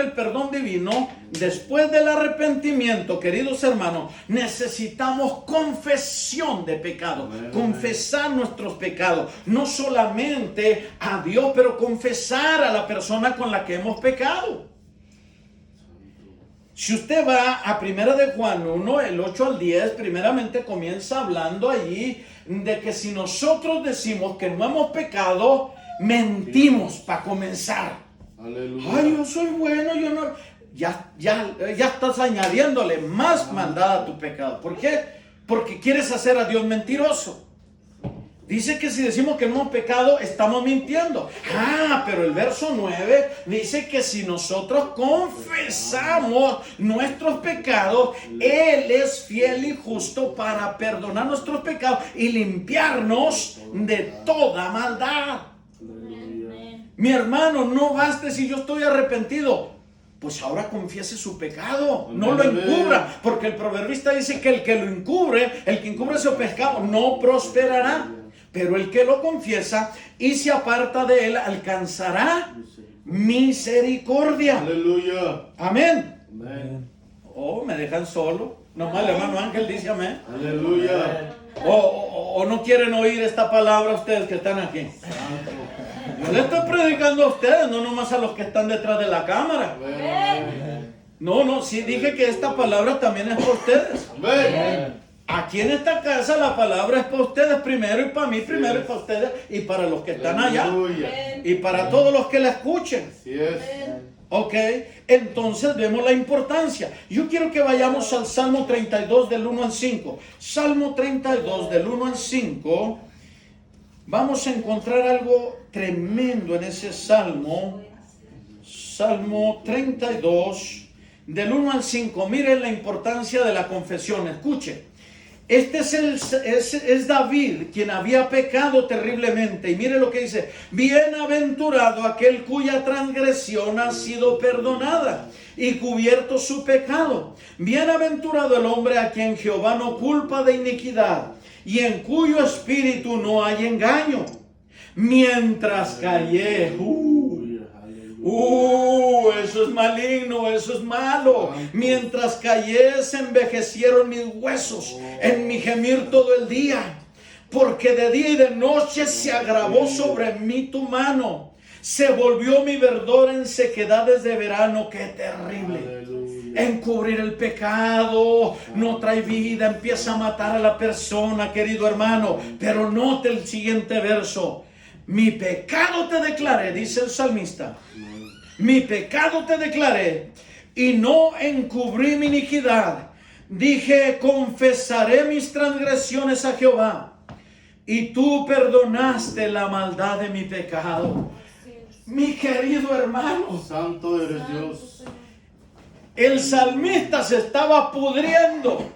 el perdón divino, después del arrepentimiento, queridos hermanos, necesitamos confesión de pecado. Confesar nuestros pecados. No solamente a Dios, pero confesar a la persona con la que hemos pecado. Si usted va a 1 de Juan 1, el 8 al 10, primeramente comienza hablando allí de que si nosotros decimos que no hemos pecado, mentimos para comenzar. Aleluya. Ay, yo soy bueno, yo no. Ya estás añadiéndole más maldad a tu pecado. ¿Por qué? Porque quieres hacer a Dios mentiroso. Dice que si decimos que no hemos pecado, estamos mintiendo. Pero el verso 9 dice que si nosotros confesamos nuestros pecados, Él es fiel y justo para perdonar nuestros pecados y limpiarnos de toda maldad. Mi hermano, no baste si yo estoy arrepentido. Pues ahora confiese su pecado, no lo encubra, porque el proverbista dice que el que encubre su pecado no prosperará. Pero el que lo confiesa y se aparta de él alcanzará misericordia. Aleluya. Amén. Amén. Oh, me dejan solo. Nomás el hermano Ángel dice amén. Aleluya. O no quieren oír esta palabra ustedes que están aquí. Yo le estoy predicando a ustedes, no nomás a los que están detrás de la cámara. No, sí dije que esta palabra también es para ustedes. Amén. Aquí en esta casa la palabra es para ustedes primero y para mí primero y para ustedes y para los que están allá Aleluya. y para todos los que la escuchen. Así es. Ok, entonces vemos la importancia. Yo quiero que vayamos al Salmo 32 del 1 al 5. Salmo 32 del 1 al 5. Vamos a encontrar algo tremendo en ese Salmo. Salmo 32 del 1 al 5. Miren la importancia de la confesión. Escuche. Este es David, quien había pecado terriblemente. Y mire lo que dice: bienaventurado aquel cuya transgresión ha sido perdonada y cubierto su pecado. Bienaventurado el hombre a quien Jehová no culpa de iniquidad y en cuyo espíritu no hay engaño. Mientras callé, eso es maligno, eso es malo. Mientras callé, se envejecieron mis huesos en mi gemir todo el día, porque de día y de noche se agravó sobre mí tu mano. Se volvió mi verdor en sequedades de verano. ¡Qué terrible! Encubrir el pecado no trae vida, empieza a matar a la persona, querido hermano. Pero note el siguiente verso: mi pecado te declaré, dice el salmista. Mi pecado te declaré y no encubrí mi iniquidad. Dije, confesaré mis transgresiones a Jehová, y tú perdonaste la maldad de mi pecado. Mi querido hermano, Santo eres Dios. el salmista se estaba pudriendo,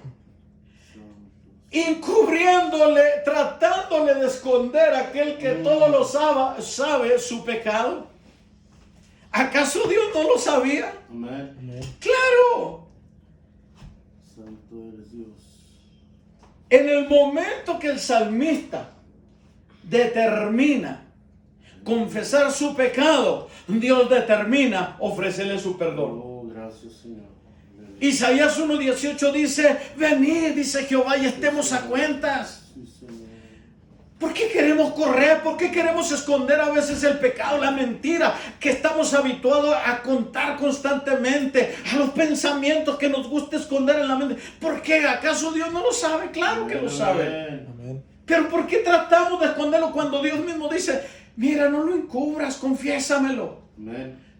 encubriéndole, tratándole de esconder a aquel que todo lo sabe su pecado. ¿Acaso Dios no lo sabía? Amén. ¡Claro! Santo eres Dios. En el momento que el salmista determina confesar su pecado, Dios determina ofrecerle su perdón. Oh, gracias, Señor. Isaías 1:18 dice: venid, dice Jehová, y estemos a cuentas. Sí, Señor. ¿Por qué queremos correr? ¿Por qué queremos esconder a veces el pecado, la mentira que estamos habituados a contar constantemente? A los pensamientos que nos gusta esconder en la mente. ¿Por qué? ¿Acaso Dios no lo sabe? Claro que lo sabe. Amén. Pero ¿por qué tratamos de esconderlo cuando Dios mismo dice: mira, no lo encubras, confiésamelo? Amén.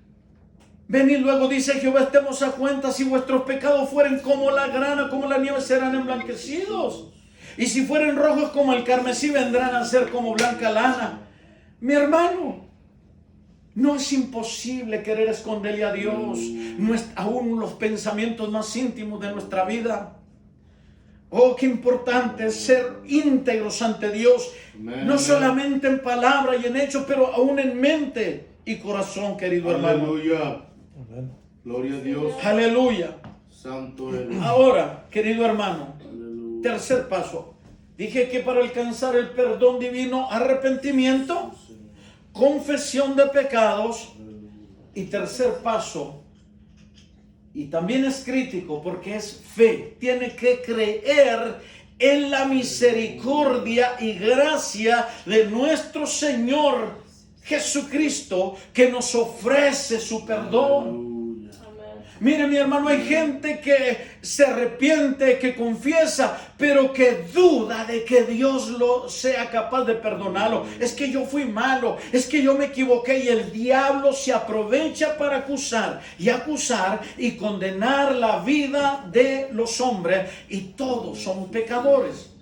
Ven, y luego dice Jehová: estemos a cuenta. Si vuestros pecados fueren como la grana, como la nieve, serán emblanquecidos. Y si fueren rojos como el carmesí, vendrán a ser como blanca lana. Mi hermano, no es imposible querer esconderle a Dios aún los pensamientos más íntimos de nuestra vida. Oh, qué importante es ser íntegros ante Dios. Amén, No amén. solamente en palabra y en hecho, pero aún en mente y corazón, querido hermano. Aleluya. Gloria a Dios. Aleluya. Santo eres. Ahora, querido hermano, Aleluya. tercer paso. Dije que para alcanzar el perdón divino, arrepentimiento, confesión de pecados. Y tercer paso, y también es crítico porque es fe. Tiene que creer en la misericordia y gracia de nuestro Señor Jesucristo, que nos ofrece su perdón. Aleluya. Mire, mi hermano, hay gente que se arrepiente, que confiesa, pero que duda de que Dios lo sea capaz de perdonarlo. Es que yo fui malo, es que yo me equivoqué, y el diablo se aprovecha para acusar y condenar la vida de los hombres, y todos somos pecadores.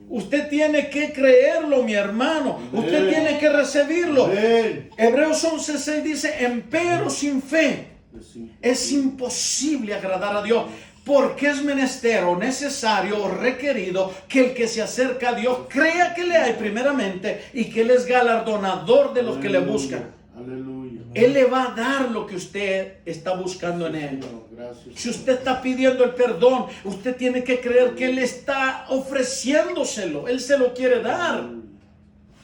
Usted tiene que creerlo, mi hermano. Usted tiene que recibirlo. Amén. Hebreos 11:6 dice: empero sin fe es imposible agradar a Dios, porque es menester o necesario o requerido que el que se acerca a Dios crea que le hay primeramente y que Él es galardonador de los que le buscan. Aleluya. Él le va a dar lo que usted está buscando en Él. Señor, gracias. Si usted está pidiendo el perdón, usted tiene que creer que Él está ofreciéndoselo. Él se lo quiere dar.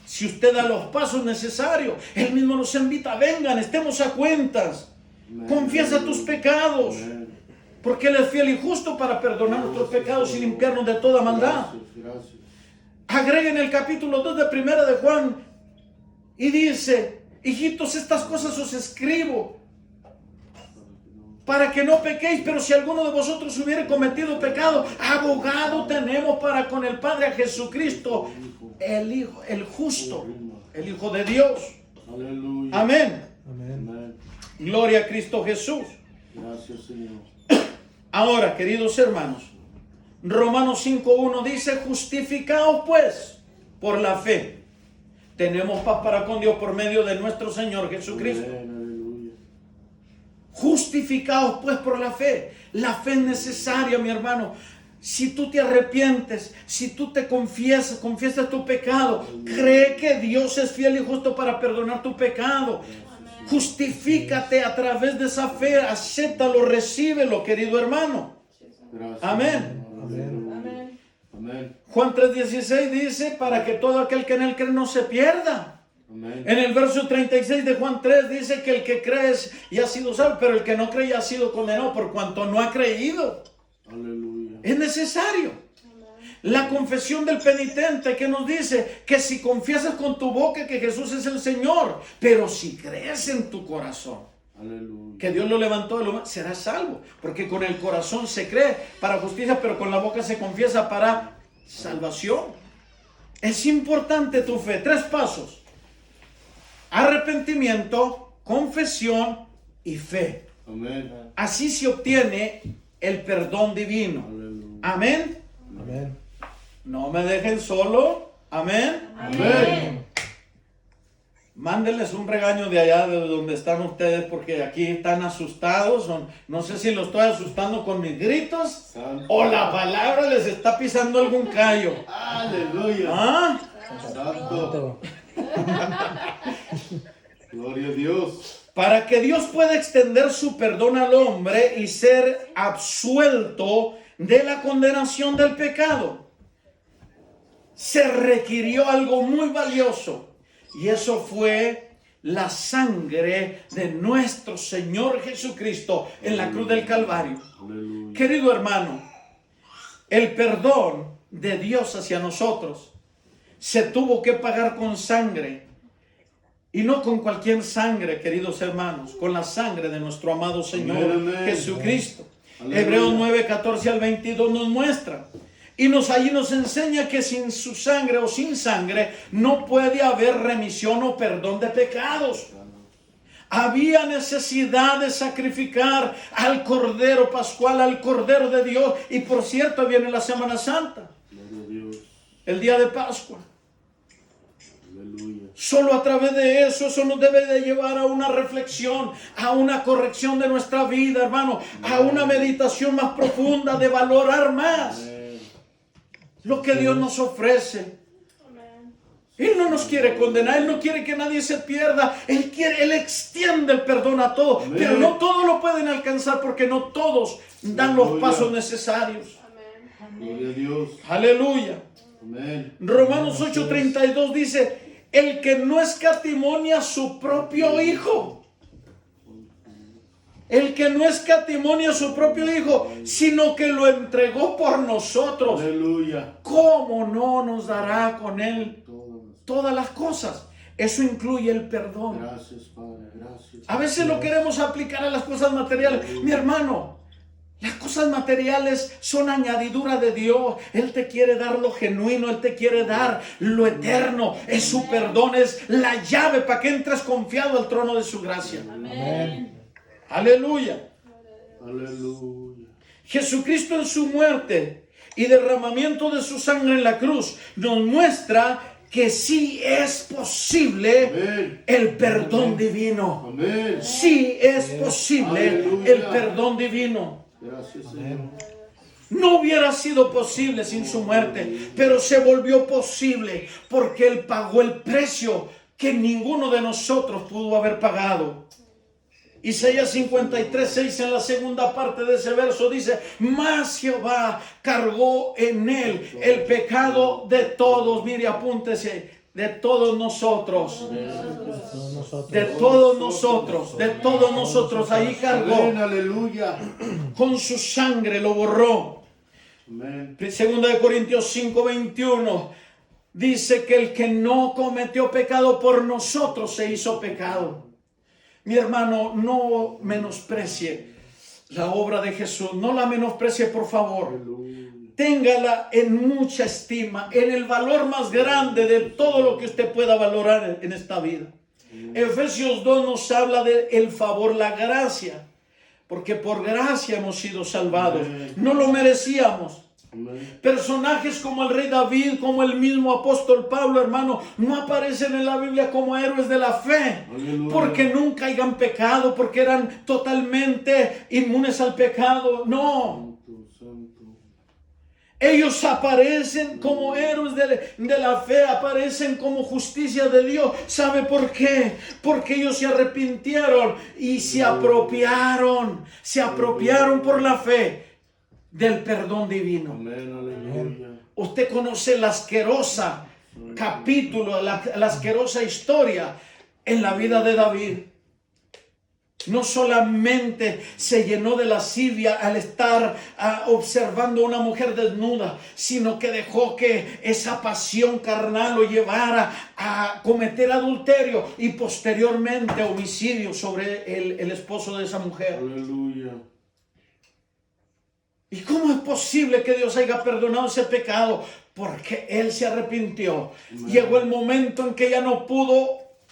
Si usted da los pasos necesarios, Él mismo nos invita: vengan, estemos a cuentas. Amén. Confiesa tus pecados, Amén. porque Él es fiel y justo para perdonar nuestros pecados y limpiarnos de toda maldad. Gracias. Agreguen el capítulo 2 de Primera de Juan y dice: hijitos, estas cosas os escribo para que no pequéis, pero si alguno de vosotros hubiere cometido pecado, abogado tenemos para con el Padre, a Jesucristo, el Hijo, el justo, el Hijo de Dios. Aleluya. Amén. Amén. Gloria a Cristo Jesús. Gracias, Señor. Ahora, queridos hermanos, Romanos 5:1 dice: justificaos pues por la fe, tenemos paz para con Dios por medio de nuestro Señor Jesucristo. Amén. Aleluya. Justificados pues por la fe. La fe es necesaria, mi hermano. Si tú te arrepientes, si tú te confiesas tu pecado, cree que Dios es fiel y justo para perdonar tu pecado. Justifícate a través de esa fe, acéptalo, recíbelo, querido hermano. Gracias. Amén. Amén. Amén. Juan 3:16 dice, para que todo aquel que en él cree no se pierda. Amén. En el verso 36 de Juan 3 dice que el que cree ya ha sido salvo, pero el que no cree ya ha sido condenado por cuanto no ha creído. Aleluya. Es necesario. La confesión del penitente que nos dice que si confiesas con tu boca que Jesús es el Señor, pero si crees en tu corazón Aleluya. que Dios lo levantó de lo muerto, serás salvo. Porque con el corazón se cree para justicia, pero con la boca se confiesa para salvación. Es importante tu fe. 3 pasos: arrepentimiento, confesión y fe. Amén. Así se obtiene el perdón divino. Aleluya. Amén. Amen. No me dejen solo. Amén. Amén. Mándenles un regaño de allá de donde están ustedes, porque aquí están asustados. No sé si los estoy asustando con mis gritos Santo. o la palabra les está pisando algún callo. Aleluya. ¿Ah? Santo. Gloria a Dios. Para que Dios pueda extender su perdón al hombre y ser absuelto de la condenación del pecado, se requirió algo muy valioso, y eso fue la sangre de nuestro Señor Jesucristo en la cruz del Calvario. Aleluya. Querido hermano, el perdón de Dios hacia nosotros se tuvo que pagar con sangre. Y no con cualquier sangre, queridos hermanos, con la sangre de nuestro amado Señor Amén, amén. Jesucristo. Aleluya. Hebreos 9, 14 al 22 nos muestra. Y allí nos enseña que sin su sangre o sin sangre no puede haber remisión o perdón de pecados. Había necesidad de sacrificar al Cordero Pascual, al Cordero de Dios. Y por cierto, viene la Semana Santa, Gloria a Dios. el día de Pascua. Aleluya. Solo a través de eso nos debe de llevar a una reflexión, a una corrección de nuestra vida, hermano, a una meditación más profunda, de valorar más Amén. lo que Dios nos ofrece. Él no nos quiere condenar, Él no quiere que nadie se pierda. Él extiende el perdón a todos, Amén. pero no todos lo pueden alcanzar porque no todos dan los Aleluya. pasos necesarios. Gloria a Dios. Aleluya. Amén. Romanos 8:32 dice, el que no escatimonia a su propio hijo. El que no escatimonia a su propio hijo, sino que lo entregó por nosotros. Aleluya. ¿Cómo no nos dará con él Todas. todas las cosas? Eso incluye el perdón. Gracias, Padre. Gracias. A veces lo queremos aplicar a las cosas materiales. Mi hermano, las cosas materiales son añadidura de Dios. Él te quiere dar lo genuino, Él te quiere dar lo eterno. Es su perdón, es la llave para que entres confiado al trono de su gracia. Amen. Aleluya. Aleluya. Jesucristo en su muerte y derramamiento de su sangre en la cruz nos muestra que sí es posible Amén. el perdón divino. Amén. Sí es posible Aleluya. el perdón divino. Gracias, Señor. No hubiera sido posible sin su muerte, pero se volvió posible porque Él pagó el precio que ninguno de nosotros pudo haber pagado. Isaías 53:6 en la segunda parte de ese verso dice, mas Jehová cargó en él el pecado de todos. Mire, apúntese, de todos nosotros. De todos nosotros, de todos nosotros. Ahí cargó. Amén. Aleluya. Con su sangre lo borró. Amén. Segunda de Corintios 5:21 dice que el que no cometió pecado por nosotros se hizo pecado. Mi hermano, no menosprecie la obra de Jesús. No la menosprecie, por favor. Aleluya. Téngala en mucha estima, en el valor más grande de todo lo que usted pueda valorar en esta vida. Efesios 2 nos habla del favor, la gracia, porque por gracia hemos sido salvados. No lo merecíamos, Amén. Personajes como el rey David, como el mismo apóstol Pablo, hermano, no aparecen en la Biblia como héroes de la fe. Aleluya. Porque nunca hayan pecado, porque eran totalmente inmunes al pecado. No. Santo, santo. Ellos aparecen como héroes de la fe, aparecen como justicia de Dios. ¿Sabe por qué? Porque ellos se arrepintieron y se apropiaron por la fe del perdón divino. Amén, aleluya. Usted conoce la asquerosa capítulo, la asquerosa historia en la vida de David. No solamente se llenó de lascivia al estar observando a una mujer desnuda, sino que dejó que esa pasión carnal lo llevara a cometer adulterio y posteriormente homicidio sobre el esposo de esa mujer. Aleluya. ¿Y cómo es posible que Dios haya perdonado ese pecado? Porque él se arrepintió. Llegó el momento en que ya no pudo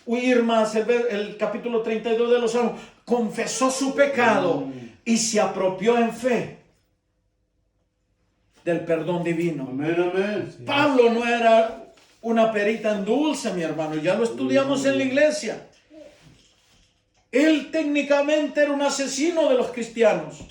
huir más. El capítulo 32 de los Salmos. Confesó su pecado y se apropió en fe del perdón divino. Amén, amén. Pablo no era una perita en dulce, mi hermano. Ya lo estudiamos en la iglesia. Él técnicamente era un asesino de los cristianos.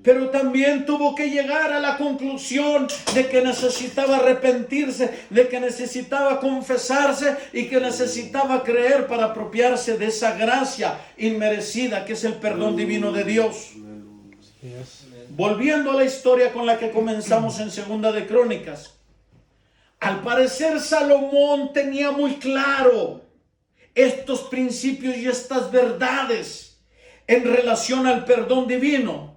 Pero también tuvo que llegar a la conclusión de que necesitaba arrepentirse, de que necesitaba confesarse y que necesitaba creer para apropiarse de esa gracia inmerecida que es el perdón divino de Dios. Yes. Volviendo a la historia con la que comenzamos en Segunda de Crónicas. Al parecer Salomón tenía muy claro estos principios y estas verdades en relación al perdón divino.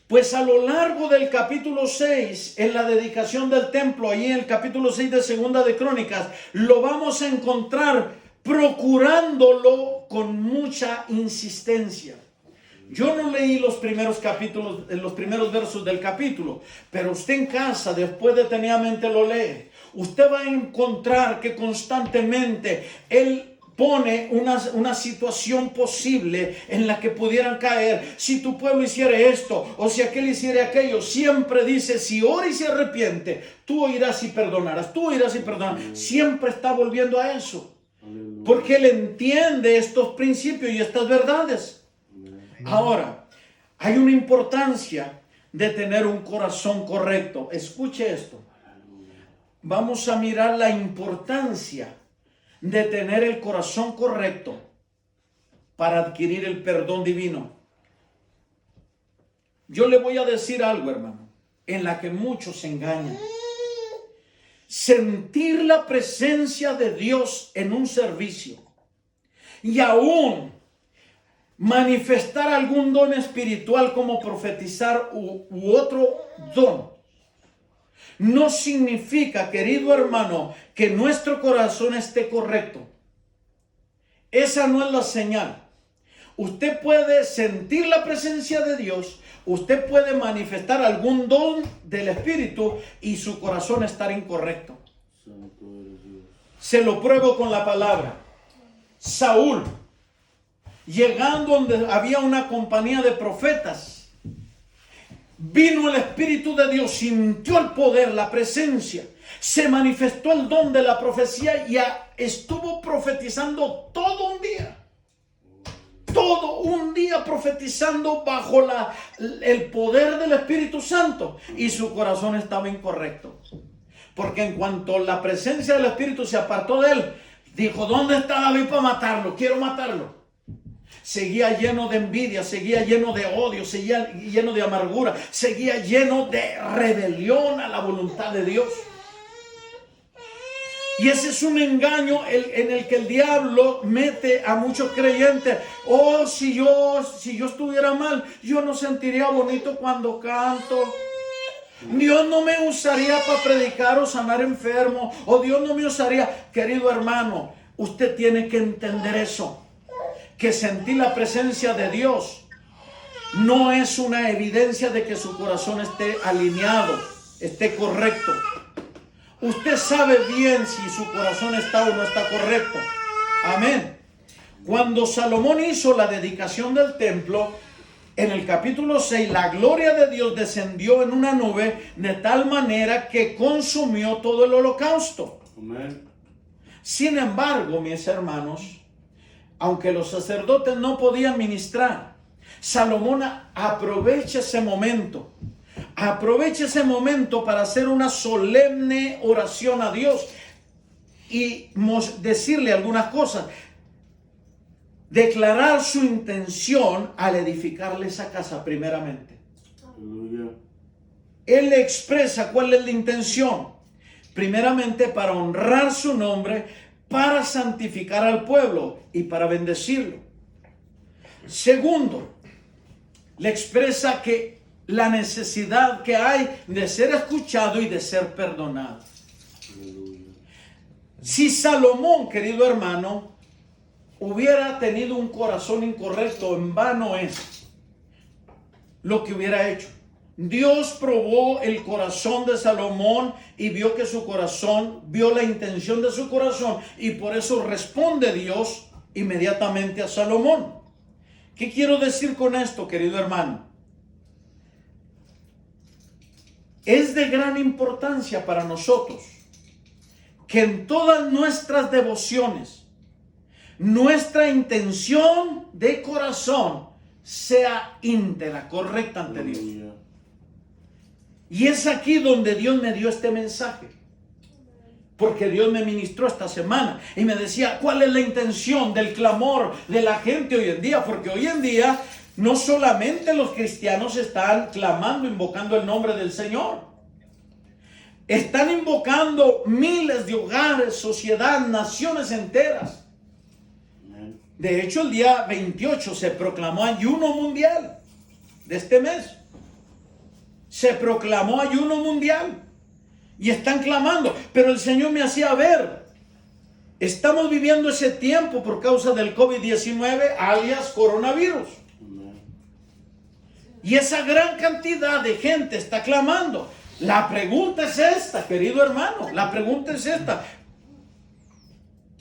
Pues a lo largo del capítulo 6, en la dedicación del templo, ahí en el capítulo 6 de Segunda de Crónicas, lo vamos a encontrar procurándolo con mucha insistencia. Yo no leí los primeros capítulos, los primeros versos del capítulo, pero usted en casa, después detenidamente lo lee. Usted va a encontrar que constantemente él pone una situación posible en la que pudieran caer. Si tu pueblo hiciera esto, o si aquel hiciera aquello, siempre dice, si ora y se arrepiente, tú oirás y perdonarás, tú oirás y perdonarás. Siempre está volviendo a eso, porque él entiende estos principios y estas verdades. Ahora, hay una importancia de tener un corazón correcto. Escuche esto. Vamos a mirar la importancia de tener el corazón correcto para adquirir el perdón divino. Yo le voy a decir algo, hermano, en la que muchos se engañan. Sentir la presencia de Dios en un servicio y aún manifestar algún don espiritual como profetizar u otro don no significa, querido hermano, que nuestro corazón esté correcto. Esa no es la señal. Usted puede sentir la presencia de Dios, usted puede manifestar algún don del Espíritu y su corazón estar incorrecto. Se lo pruebo con la palabra. Saúl, llegando donde había una compañía de profetas, vino el Espíritu de Dios, sintió el poder, la presencia, se manifestó el don de la profecía y estuvo profetizando todo un día. Todo un día profetizando bajo el poder del Espíritu Santo, y su corazón estaba incorrecto. Porque en cuanto la presencia del Espíritu se apartó de él, dijo, ¿dónde está David para matarlo? Quiero matarlo. Seguía lleno de envidia, seguía lleno de odio, seguía lleno de amargura, seguía lleno de rebelión a la voluntad de Dios. Y ese es un engaño en el que el diablo mete a muchos creyentes. Oh, si yo estuviera mal, yo no sentiría bonito cuando canto. Dios no me usaría para predicar o sanar enfermos. O Dios no me usaría. Querido hermano, usted tiene que entender eso. Que sentir la presencia de Dios no es una evidencia de que su corazón esté alineado, esté correcto. Usted sabe bien si su corazón está o no está correcto. Amén. Cuando Salomón hizo la dedicación del templo, en el capítulo 6, la gloria de Dios descendió en una nube de tal manera que consumió todo el holocausto. Amén. Sin embargo, mis hermanos, aunque los sacerdotes no podían ministrar, Salomón aprovecha ese momento. Aprovecha ese momento para hacer una solemne oración a Dios y decirle algunas cosas. Declarar su intención al edificarle esa casa primeramente. Aleluya. Él le expresa cuál es la intención. Primeramente para honrar su nombre, para santificar al pueblo y para bendecirlo. Segundo, le expresa que la necesidad que hay de ser escuchado y de ser perdonado. Aleluya. Si Salomón, querido hermano, hubiera tenido un corazón incorrecto, en vano es lo que hubiera hecho. Dios probó el corazón de Salomón y vio que su corazón, vio la intención de su corazón, y por eso responde Dios inmediatamente a Salomón. ¿Qué quiero decir con esto, querido hermano? Es de gran importancia para nosotros que en todas nuestras devociones, nuestra intención de corazón sea íntegra, correcta ante Dios. Aleluya. Y es aquí donde Dios me dio este mensaje. Porque Dios me ministró esta semana y me decía, ¿cuál es la intención del clamor de la gente hoy en día? Porque hoy en día no solamente los cristianos están clamando, invocando el nombre del Señor. Están invocando miles de hogares, sociedad, naciones enteras. Amén. De hecho, el día 28 se proclamó ayuno mundial de este mes. Se proclamó ayuno mundial. Y están clamando. Pero el Señor me hacía ver. Estamos viviendo ese tiempo por causa del COVID-19, alias coronavirus. Amén. Y esa gran cantidad de gente está clamando. La pregunta es esta, querido hermano. La pregunta es esta.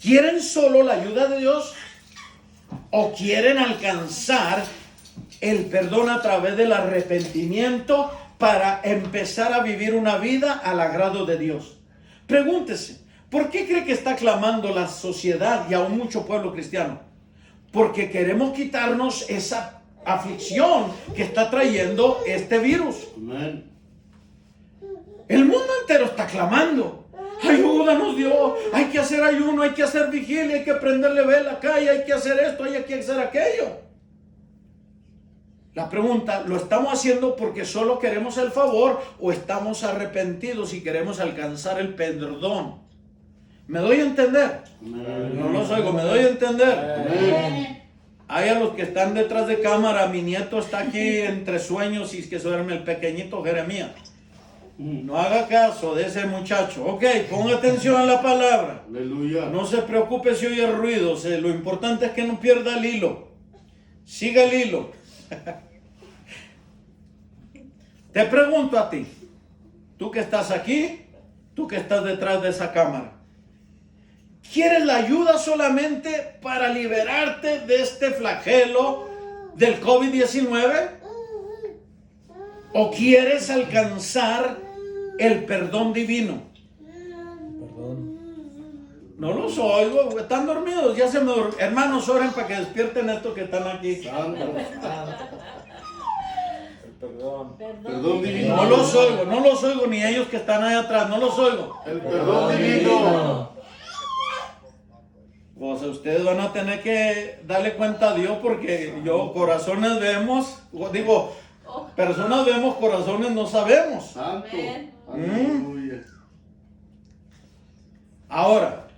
¿Quieren solo la ayuda de Dios? ¿O quieren alcanzar el perdón a través del arrepentimiento para empezar a vivir una vida al agrado de Dios? Pregúntese, ¿por qué cree que está clamando la sociedad y aún mucho pueblo cristiano? Porque queremos quitarnos esa aflicción que está trayendo este virus. Amén. El mundo entero está clamando. Ayúdanos, Dios. Hay que hacer ayuno, hay que hacer vigilia, hay que prenderle vela acá, y hay que hacer esto, hay que hacer aquello. La pregunta, ¿lo estamos haciendo porque solo queremos el favor o estamos arrepentidos y queremos alcanzar el perdón? ¿Me doy a entender? Amén. No los oigo, ¿me doy a entender? Amén. Hay a los que están detrás de cámara. Mi nieto está aquí entre sueños y es que se duerme el pequeñito Jeremías. No haga caso de ese muchacho. Ok, ponga atención a la palabra. Aleluya. No se preocupe si oye ruidos. Lo importante es que no pierda el hilo. Siga el hilo. Te pregunto a ti, tú que estás aquí, tú que estás detrás de esa cámara, ¿quieres la ayuda solamente para liberarte de este flagelo del COVID-19? ¿O quieres alcanzar el perdón divino? Perdón. No los oigo, están dormidos, ya se me hermanos, oren para que despierten estos que están aquí. Santo. Perdón. Perdón divino. No los oigo, ni ellos que están ahí atrás, no los oigo. El perdón divino. Pues ustedes van a tener que darle cuenta a Dios, porque corazones vemos, digo, personas vemos, corazones no sabemos. Santo. Amén. Aleluya. Ahora,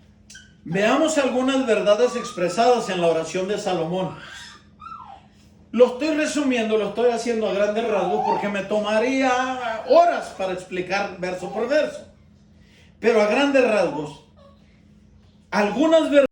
veamos algunas verdades expresadas en la oración de Salomón. Lo estoy resumiendo, lo estoy haciendo a grandes rasgos porque me tomaría horas para explicar verso por verso. Pero a grandes rasgos, algunas verdades